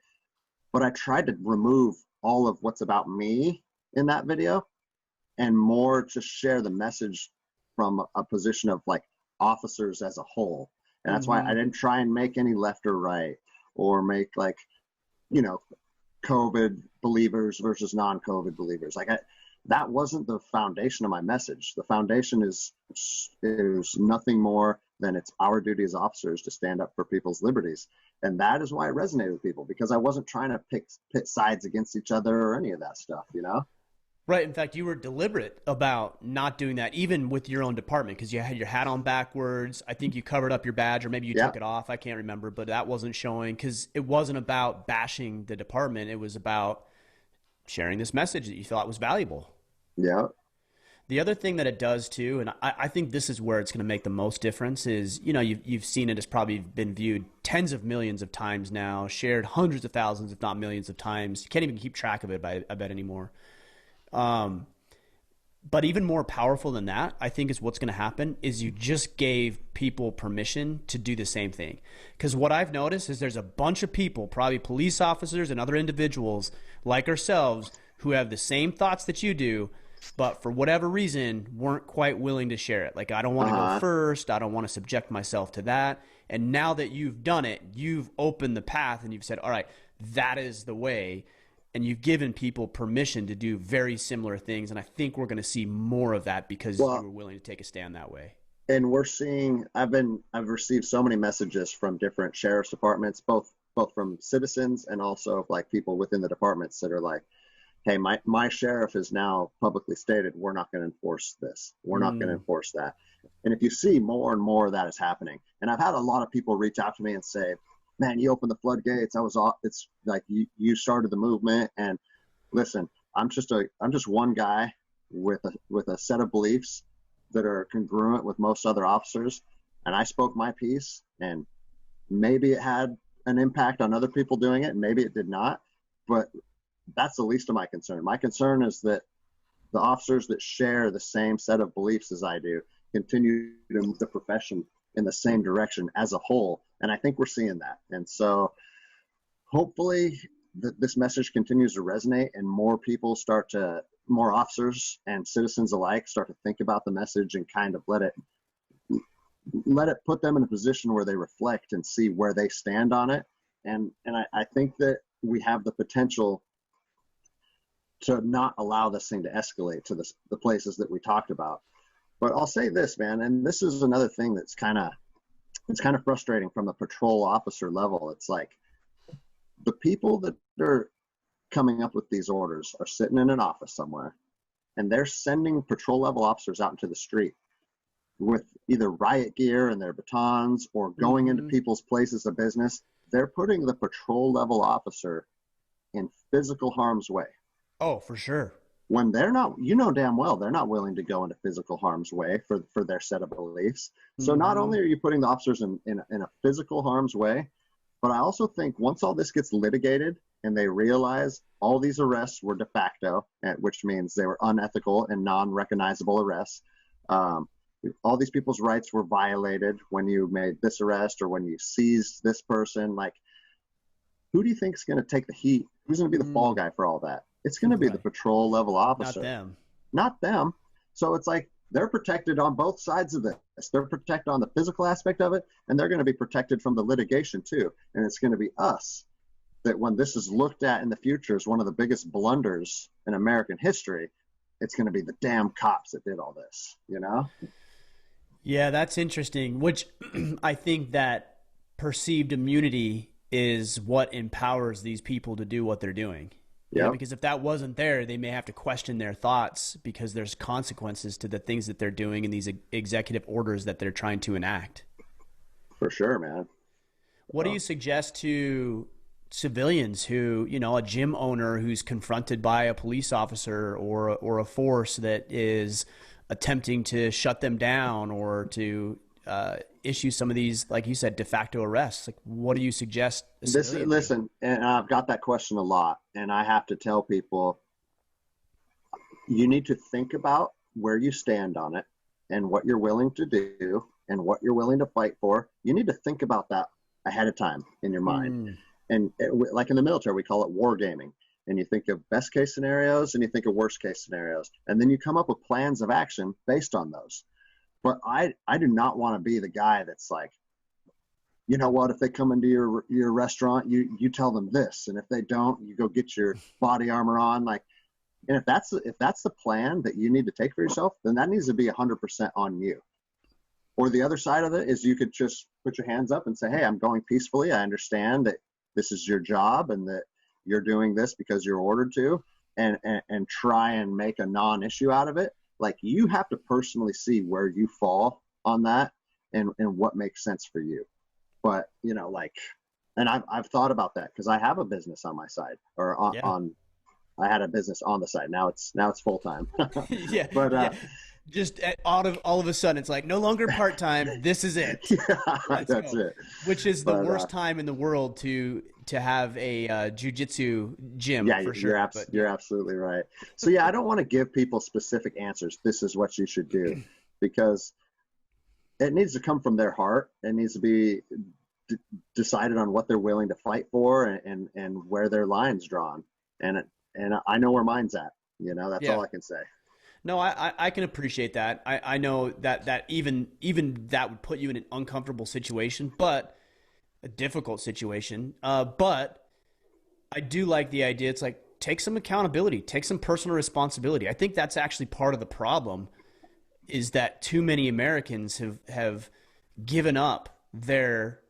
But I tried to remove all of what's about me in that video and more just share the message from a position of officers as a whole. And that's why I didn't try and make any left or right, or make COVID believers versus non-COVID believers. That wasn't the foundation of my message. The foundation is nothing more than it's our duty as officers to stand up for people's liberties. And that is why it resonated with people, because I wasn't trying to pit sides against each other or any of that stuff, Right. In fact, you were deliberate about not doing that, even with your own department, because you had your hat on backwards. I think you covered up your badge, or maybe you took it off. I can't remember, but that wasn't showing, because it wasn't about bashing the department. It was about sharing this message that you thought was valuable. Yeah. The other thing that it does too, and I think this is where it's going to make the most difference, is, you know, you've seen it. It's probably been viewed tens of millions of times now, shared hundreds of thousands, if not millions of times. You can't even keep track of it, I bet, anymore. Um, but even more powerful than that, I think, is what's going to happen is you just gave people permission to do the same thing. Because what I've noticed is there's a bunch of people, probably police officers and other individuals like ourselves, who have the same thoughts that you do, but for whatever reason weren't quite willing to share it. Like, I don't want to go first. I don't want to subject myself to that. And now that you've done it, you've opened the path and you've said, all right, that is the way. And you've given people permission to do very similar things. And I think we're going to see more of that because you were willing to take a stand that way. And we're seeing, I've received so many messages from different sheriff's departments, both from citizens and also like people within the departments that are like, hey, my sheriff has now publicly stated, we're not going to enforce this. We're not going to enforce that. And if you see more and more of that is happening, and I've had a lot of people reach out to me and say, man, you opened the floodgates. It's like you started the movement. And listen, I'm just one guy with a set of beliefs that are congruent with most other officers. And I spoke my piece, and maybe it had an impact on other people doing it, and maybe it did not. But that's the least of my concern. My concern is that the officers that share the same set of beliefs as I do continue to move the profession in the same direction as a whole. And I think we're seeing that. And so hopefully this message continues to resonate and more officers and citizens alike start to think about the message and kind of let it put them in a position where they reflect and see where they stand on it. And I think that we have the potential to not allow this thing to escalate to the places that we talked about. But I'll say this, man, and this is another thing that's kind of frustrating from the patrol officer level. It's like the people that are coming up with these orders are sitting in an office somewhere, and they're sending patrol level officers out into the street with either riot gear and their batons or going into people's places of business. They're putting the patrol level officer in physical harm's way. Oh, for sure. When they're not, you know damn well, they're not willing to go into physical harm's way for their set of beliefs. So not only are you putting the officers in a physical harm's way, but I also think once all this gets litigated and they realize all these arrests were de facto, which means they were unethical and non-recognizable arrests, all these people's rights were violated when you made this arrest or when you seized this person. Like, who do you think is going to take the heat? Who's going to be the fall guy for all that? It's going to be the patrol level officer. Not them. So it's like they're protected on both sides of this. They're protected on the physical aspect of it, and they're going to be protected from the litigation too. And it's going to be us that when this is looked at in the future as one of the biggest blunders in American history, it's going to be the damn cops that did all this, you know? Yeah, that's interesting, which I think that perceived immunity is what empowers these people to do what they're doing. Yeah, because if that wasn't there, they may have to question their thoughts because there's consequences to the things that they're doing and these executive orders that they're trying to enact. For sure, man. What do you suggest to civilians who, you know, a gym owner who's confronted by a police officer or a force that is attempting to shut them down or to issue some of these, like you said, de facto arrests? Like, what do you suggest? Listen, and I've got that question a lot, and I have to tell people, you need to think about where you stand on it and what you're willing to do and what you're willing to fight for. You need to think about that ahead of time in your mind. And like in the military, we call it wargaming. And you think of best case scenarios and you think of worst case scenarios. And then you come up with plans of action based on those. But I do not want to be the guy that's like, you know what, if they come into your restaurant, you tell them this. And if they don't, you go get your body armor on. Like, and if that's the plan that you need to take for yourself, then that needs to be 100% on you. Or the other side of it is you could just put your hands up and say, hey, I'm going peacefully. I understand that this is your job and that you're doing this because you're ordered to, and try and make a non-issue out of it. Like, you have to personally see where you fall on that and what makes sense for you. But, you know, like, and I've thought about that because I have a business on my side or on I had a business on the side. Now it's full time. Yeah, But yeah. Just all of a sudden, it's like no longer part time. This is it. yeah, Let's that's go. it. Which is the But worst time in the world to have a jujitsu gym yeah, for sure. But you're yeah, absolutely right. So yeah, I don't want to give people specific answers. This is what you should do, because it needs to come from their heart. It needs to be d- decided on what they're willing to fight for, and where their line's drawn. And I know where mine's at. That's yeah. all I can say. No, I can appreciate that. I know that even that would put you in an uncomfortable situation, but a difficult situation. But I do like the idea. It's like take some accountability, take some personal responsibility. I think that's actually part of the problem is that too many Americans have given up their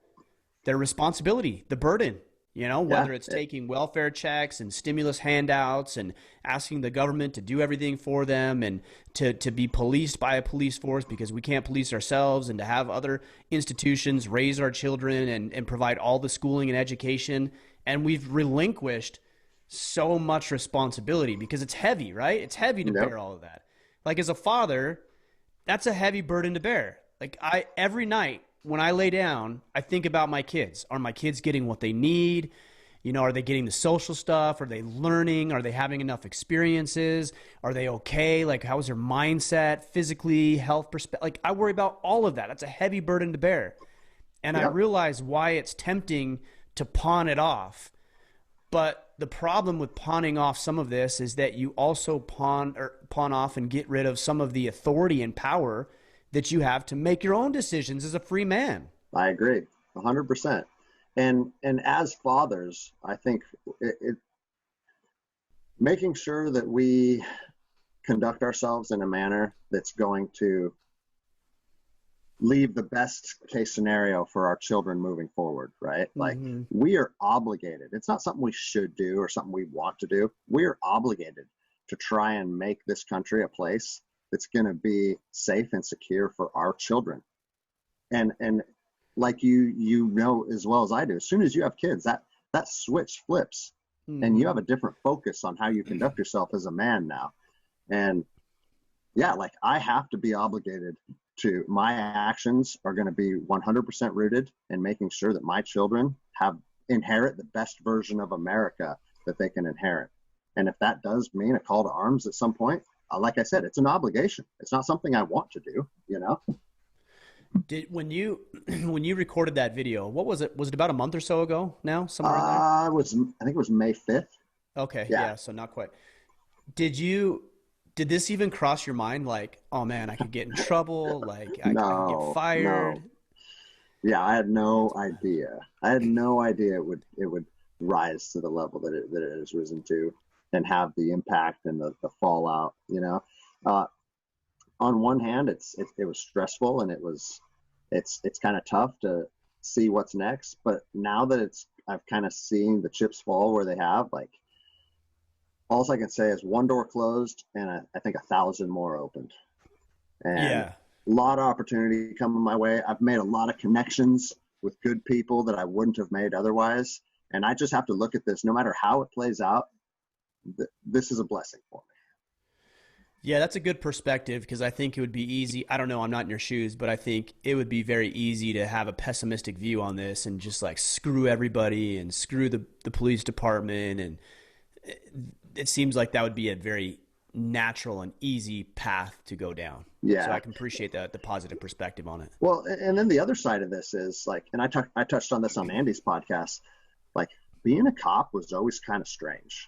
responsibility, the burden, Yeah, whether it's taking welfare checks and stimulus handouts and asking the government to do everything for them and to be policed by a police force because we can't police ourselves and to have other institutions raise our children and provide all the schooling and education. And we've relinquished so much responsibility because it's heavy, right? It's heavy to yep, bear all of that. Like as a father, that's a heavy burden to bear. Like every night when I lay down, I think about my kids. Are my kids getting what they need? Are they getting the social stuff? Are they learning? Are they having enough experiences? Are they okay? Like, how is their mindset, physically, health perspective? Like, I worry about all of that. That's a heavy burden to bear. And I yep. realize why it's tempting to pawn it off. But the problem with pawning off some of this is that you also pawn off and get rid of some of the authority and power that you have to make your own decisions as a free man. I agree, 100%. And as fathers, I think making sure that we conduct ourselves in a manner that's going to leave the best case scenario for our children moving forward, right? Like, Mm-hmm. we are obligated. It's not something we should do or something we want to do. We are obligated to try and make this country a place that's going to be safe and secure for our children. And like you know as well as I do, as soon as you have kids, that switch flips, and you Mm-hmm. have a different focus on how you conduct yourself as a man now. And yeah, like, I have to be obligated to, my actions are going to be 100% rooted in making sure that my children inherit the best version of America that they can inherit. And if that does mean a call to arms at some point, like I said, it's an obligation. It's not something I want to do. Did when you recorded that video, what was it? Was it about a month or so ago now? Somewhere in there? I think it was May 5th. Okay, Yeah. yeah, so not quite. Did you did this even cross your mind like, oh man, I could get in trouble, like I could get No, no. fired? Yeah, I had no idea. I had no idea it would rise to the level that it has risen to, and have the impact and the fallout. Uh, on one hand, it was stressful, and it's kind of tough to see what's next. But now that I've kind of seen the chips fall where they have, like, all I can say is one door closed, and I think 1,000 more opened, and Yeah. a lot of opportunity coming my way. I've made a lot of connections with good people that I wouldn't have made otherwise, and I just have to look at this. No matter how it plays out, this is a blessing for me. Yeah, that's a good perspective because I think it would be easy. I don't know, I'm not in your shoes, but I think it would be very easy to have a pessimistic view on this and just like screw everybody and screw the police department. And it seems like that would be a very natural and easy path to go down. So Yeah. I can appreciate the positive perspective on it. Well, and then the other side of this is, like, and I touched on this on Andy's podcast. Like, being a cop was always kind of strange.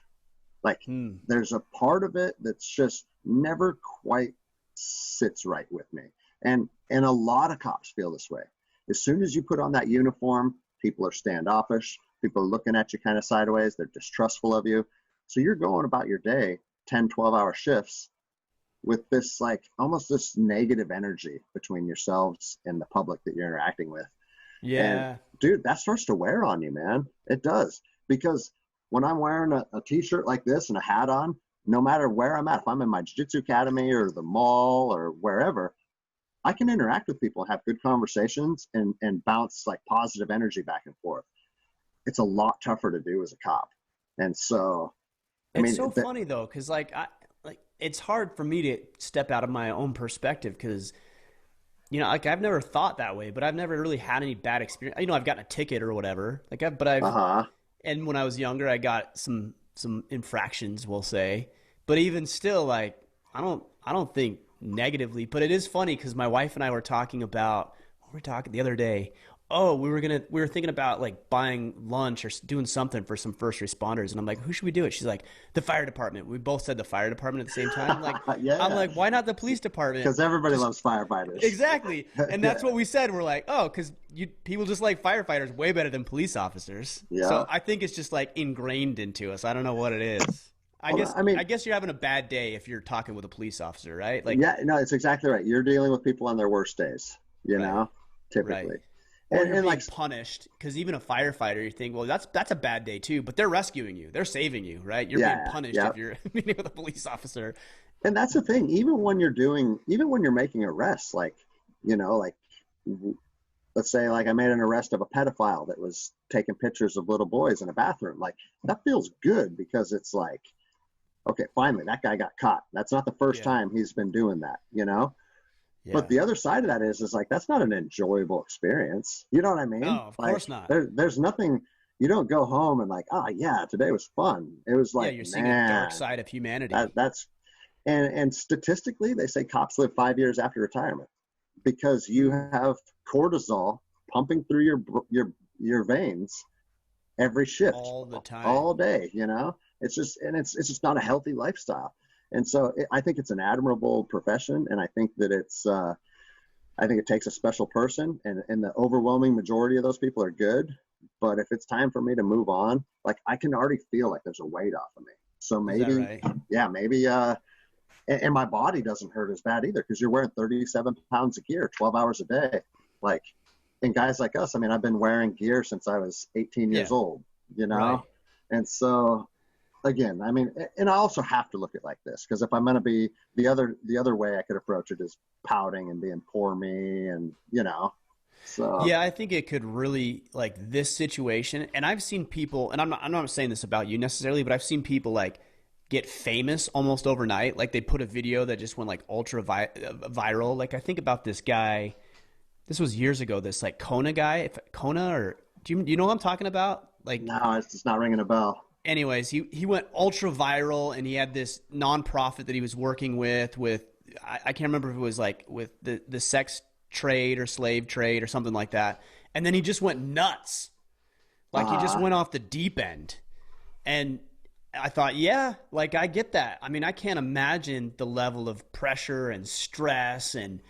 Like, Hmm. there's a part of it that's just never quite sits right with me. And a lot of cops feel this way. As soon as you put on that uniform, people are standoffish. People are looking at you kind of sideways. They're distrustful of you. So you're going about your day, 10, 12-hour shifts, with this, like, almost this negative energy between yourselves and the public that you're interacting with. And Yeah. dude, that starts to wear on you, man. It does. Because when I'm wearing a t-shirt like this and a hat on, no matter where I'm at, if I'm in my jiu-jitsu academy or the mall or wherever, I can interact with people, have good conversations, and bounce, like, positive energy back and forth. It's a lot tougher to do as a cop. And so I It's mean, so funny though, because like it's hard for me to step out of my own perspective because like I've never thought that way, but I've never really had any bad experience. I've gotten a ticket or whatever. But I've uh-huh. and when I was younger, I got some infractions, we'll say. But even still, like I don't think negatively. But it is funny because my wife and I were talking about what were we talking the other day. Oh, we were thinking about like buying lunch or doing something for some first responders, and I'm like, who should we do it? She's like, the fire department. We both said the fire department at the same time. I'm Yeah, like, why not the police department? because everybody Just loves firefighters. exactly, and that's Yeah, what we said. We're like, oh, because people just like firefighters way better than police officers. yeah. So I think it's just like ingrained into us. I don't know what it is. I Well, guess I mean, I guess you're having a bad day if you're talking with a police officer, right? Like, yeah, no, it's exactly right. You're dealing with people on their worst days, right, right. typically. Or you're And like, being punished because even a firefighter, you think, well, that's a bad day too. But they're rescuing you, they're saving you, right? You're being yeah, punished yeah. if you're meeting with a police officer. And that's the thing. Even when you're making arrests, like, like, let's say, like, I made an arrest of a pedophile that was taking pictures of little boys in a bathroom. Like, that feels good because it's like, okay, finally, that guy got caught. That's not the first Yeah, time he's been doing that. But yeah. the other side of that is like that's not an enjoyable experience. You know what I No, mean? of Like course not. there's nothing. You don't go home and like, oh yeah, today was fun. It was Yeah, like, you're seeing a dark man, side of humanity. that's and statistically they say cops live 5 years after retirement because you Hmm. have cortisol pumping through your veins every shift All the time. all day. It's just not a healthy lifestyle. And so I think it's an admirable profession, and I think that I think it takes a special person, and the overwhelming majority of those people are good. But if it's time for me to move on, like I can already feel like there's a weight off of me. So Is that maybe, right? yeah, maybe, and my body doesn't hurt as bad either because you're wearing 37 pounds of gear, 12 hours a day. Like, and guys like us, I mean, I've been wearing gear since I was 18 years Yeah, old, you right. know? And so again, I mean, and I also have to look at it like this because if I'm going to be the other way I could approach it is pouting and being poor me, and so Yeah, I think it could really like this situation. And I've seen people, and I'm not saying this about you necessarily, but I've seen people like get famous almost overnight. Like they put a video that just went like viral. Like I think about this guy. This was years ago. This like Kona guy, if Kona or do you know what I'm talking about? Like, no, it's just not ringing a bell. anyways, he went ultra viral, and he had this nonprofit that he was working with I can't remember if it was like with the sex trade or slave trade or something like that. And then he just went nuts. Like he just Uh, went off the deep end. And I thought, yeah, like I get that. I mean, I can't imagine the level of pressure and stress and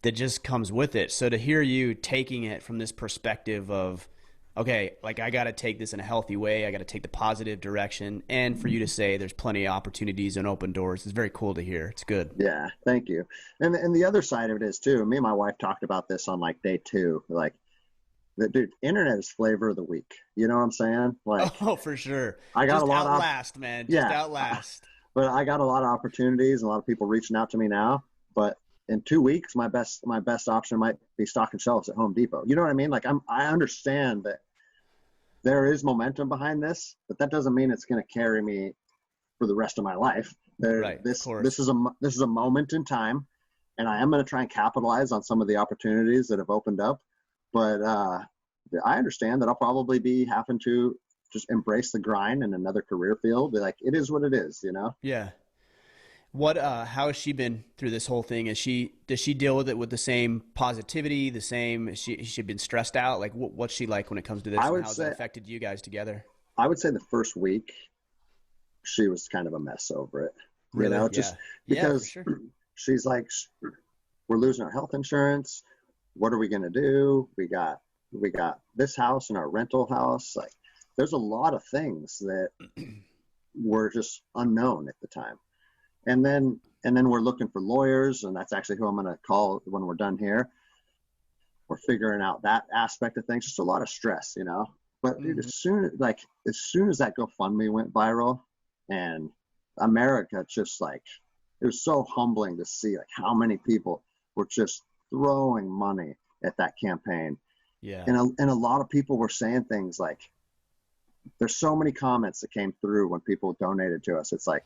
that just comes with it. So to hear you taking it from this perspective of, okay, like I got to take this in a healthy way, I got to take the positive direction, and for you to say there's plenty of opportunities and open doors is very cool to hear. It's good. yeah, thank you. And the other side of it is too. Me and my wife talked about this on like day two. Like, the dude, internet is flavor of the week. You know what I'm saying? Like, Oh, for sure. I got a Just lot of outlast, man. Just yeah, outlast. but I got a lot of opportunities and a lot of people reaching out to me now. But in 2 weeks, my best option might be stocking shelves at Home Depot. You know what I mean? Like I understand that there is momentum behind this, but that doesn't mean it's going to carry me for the rest of my life. There, Right, of this course. this is a moment in time, and I am going to try and capitalize on some of the opportunities that have opened up. But I understand that I'll probably be having to just embrace the grind in another career field. Be like, it is what it is. Yeah. What how has she been through this whole thing? Does she deal with it with the same positivity, the same has she been stressed out? Like what's she like when it comes to this I and would how has it say affected you guys together? I would say the first week she was kind of a mess over it. Really? Just Yeah. Yeah, for because sure. she's like, we're losing our health insurance. What are we going to do? We got this house and our rental house. Like, there's a lot of things that were just unknown at the time. And then we're looking for lawyers, and that's actually who I'm going to call when we're done here. We're figuring out that aspect of things. Just a lot of stress. But dude, Hmm. as soon as that GoFundMe went viral, and America just like, it was so humbling to see like how many people were just throwing money at that campaign, Yeah. and a lot of people were saying things like, there's so many comments that came through when people donated to us. It's like,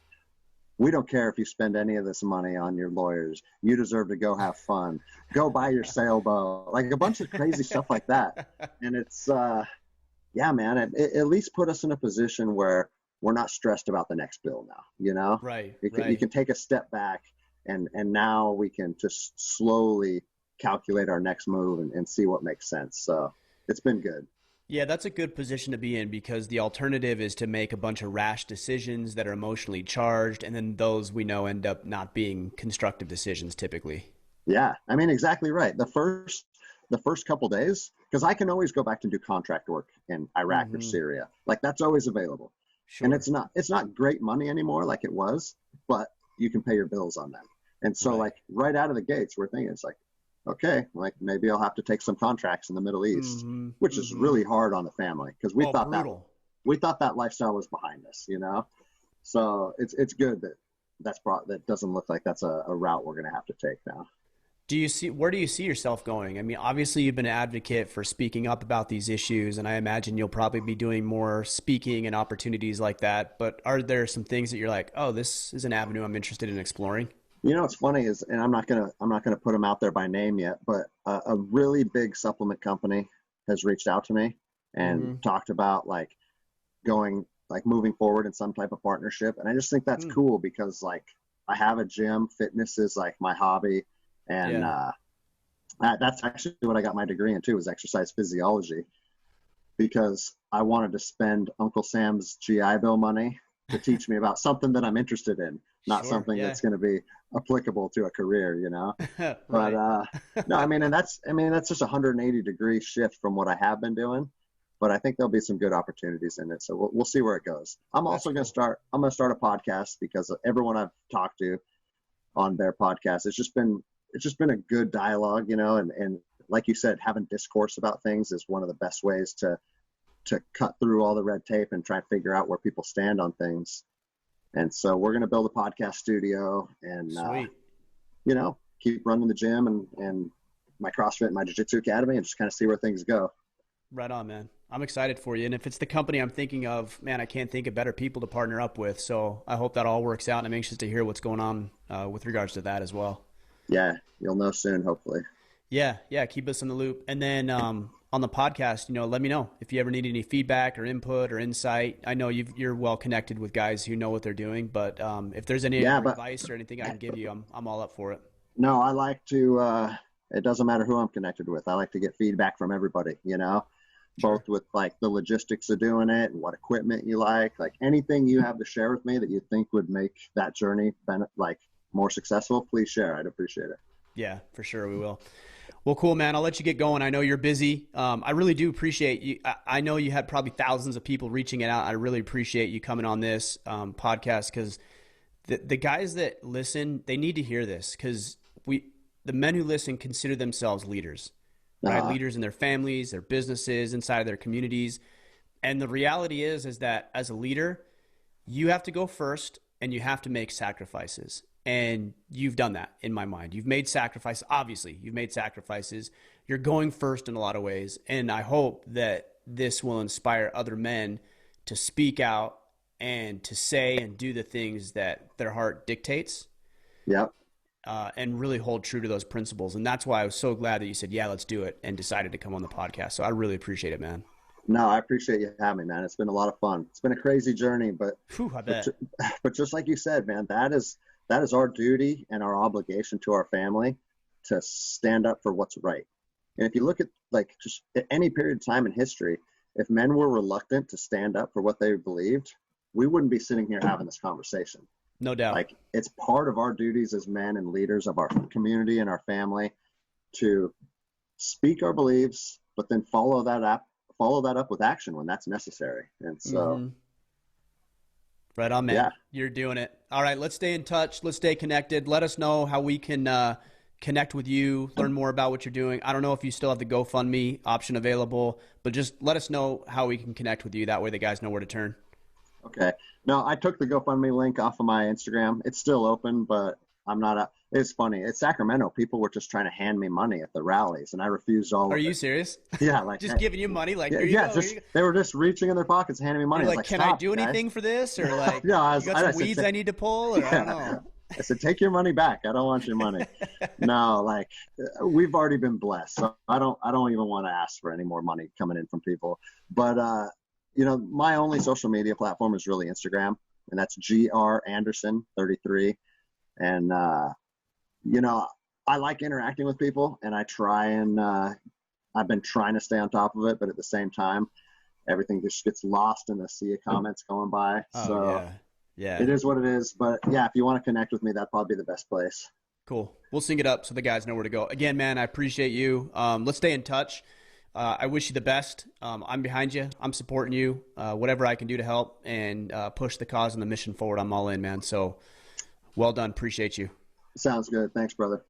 we don't care if you spend any of this money on your lawyers. You deserve to go have fun. Go buy your sailboat. Like a bunch of crazy stuff like that. And it's, yeah, man, it at least put us in a position where we're not stressed about the next bill now, you know? Right. You can take a step back, and now we can just slowly calculate our next move and see what makes sense. So it's been good. Yeah, that's a good position to be in because the alternative is to make a bunch of rash decisions that are emotionally charged, and then those we know end up not being constructive decisions typically. Yeah, I mean, exactly right. The first couple days, because I can always go back and do contract work in Iraq or Syria. Like that's always available. Sure. And it's not great money anymore like it was, but you can pay your bills on them. And so like right out of the gates, we're thinking it's like, okay, like maybe I'll have to take some contracts in the Middle East, which is really hard on the family because we thought that lifestyle was behind us, you know. So it's good that doesn't look like that's a route we're gonna have to take now. Where do you see yourself going? I mean, obviously you've been an advocate for speaking up about these issues, and I imagine you'll probably be doing more speaking and opportunities like that. But are there some things that you're like, oh, this is an avenue I'm interested in exploring? You know what's funny is, and I'm not gonna put them out there by name yet, but a really big supplement company has reached out to me and talked about like moving forward in some type of partnership, and I just think that's cool because like I have a gym, fitness is like my hobby, and that's actually what I got my degree in too, was exercise physiology, because I wanted to spend Uncle Sam's GI Bill money to teach me about something that I'm interested in, not something that's going to be applicable to a career, you know. Right. But no, I mean, that's just a 180-degree shift from what I have been doing. But I think there'll be some good opportunities in it, so we'll see where it goes. I'm also going to start a podcast because everyone I've talked to on their podcast, it's just been a good dialogue, you know, and like you said, having discourse about things is one of the best ways to cut through all the red tape and try and figure out where people stand on things. And so we're going to build a podcast studio and, you know, keep running the gym and my CrossFit and my Jiu-Jitsu Academy and just kind of see where things go. Right on, man. I'm excited for you. And if it's the company I'm thinking of, man, I can't think of better people to partner up with. So I hope that all works out, and I'm anxious to hear what's going on with regards to that as well. Yeah, you'll know soon, hopefully. Yeah. Keep us in the loop. And then on the podcast, you know, let me know if you ever need any feedback or input or insight. I know you're well connected with guys who know what they're doing, but if there's any advice or anything I can give you, I'm all up for it. No, I like to, it doesn't matter who I'm connected with. I like to get feedback from everybody, you know, both with like the logistics of doing it and what equipment you like anything you have to share with me that you think would make that journey more successful, please share. I'd appreciate it. Yeah, for sure. We will. Well, cool, man. I'll let you get going. I know you're busy. I really do appreciate you. I know you had probably thousands of people reaching it out. I really appreciate you coming on this podcast because the guys that listen, they need to hear this because the men who listen consider themselves leaders, right? Leaders in their families, their businesses, inside of their communities. And the reality is that as a leader, you have to go first and you have to make sacrifices. And you've done that in my mind. You've made sacrifices. Obviously, you've made sacrifices. You're going first in a lot of ways. And I hope that this will inspire other men to speak out and to say and do the things that their heart dictates. Yep. And really hold true to those principles. And that's why I was so glad that you said, yeah, let's do it, and decided to come on the podcast. So I really appreciate it, man. No, I appreciate you having me, man. It's been a lot of fun. It's been a crazy journey, but I bet. But just like you said, man, that is our duty and our obligation to our family to stand up for what's right. And if you look at just at any period of time in history, if men were reluctant to stand up for what they believed, we wouldn't be sitting here having this conversation. No doubt. It's part of our duties as men and leaders of our community and our family to speak our beliefs, but then follow that up with action when that's necessary. And so right on, man. Yeah. You're doing it. All right, let's stay in touch. Let's stay connected. Let us know how we can connect with you, learn more about what you're doing. I don't know if you still have the GoFundMe option available, but just let us know how we can connect with you. That way the guys know where to turn. Okay. No, I took the GoFundMe link off of my Instagram. It's still open, but I'm not a. It's funny. It's Sacramento. People were just trying to hand me money at the rallies, and I refused all of it. Are you serious? Yeah, like just giving you money, like they were just reaching in their pockets, handing me money. Like, can I do anything for this, or like, you got some weeds I need to pull, or I don't know. I said, take your money back. I don't want your money. No, like we've already been blessed, so I don't even want to ask for any more money coming in from people. But my only social media platform is really Instagram, and that's GR Anderson33. And I like interacting with people, and I try and I've been trying to stay on top of it, but at the same time, everything just gets lost in the sea of comments going by. Yeah, it is what it is. But yeah, if you want to connect with me, that'd probably be the best place. Cool. We'll sync it up so the guys know where to go. Again, man, I appreciate you. Let's stay in touch. I wish you the best. I'm behind you. I'm supporting you. Whatever I can do to help and push the cause and the mission forward, I'm all in, man. So well done. Appreciate you. Sounds good. Thanks, brother.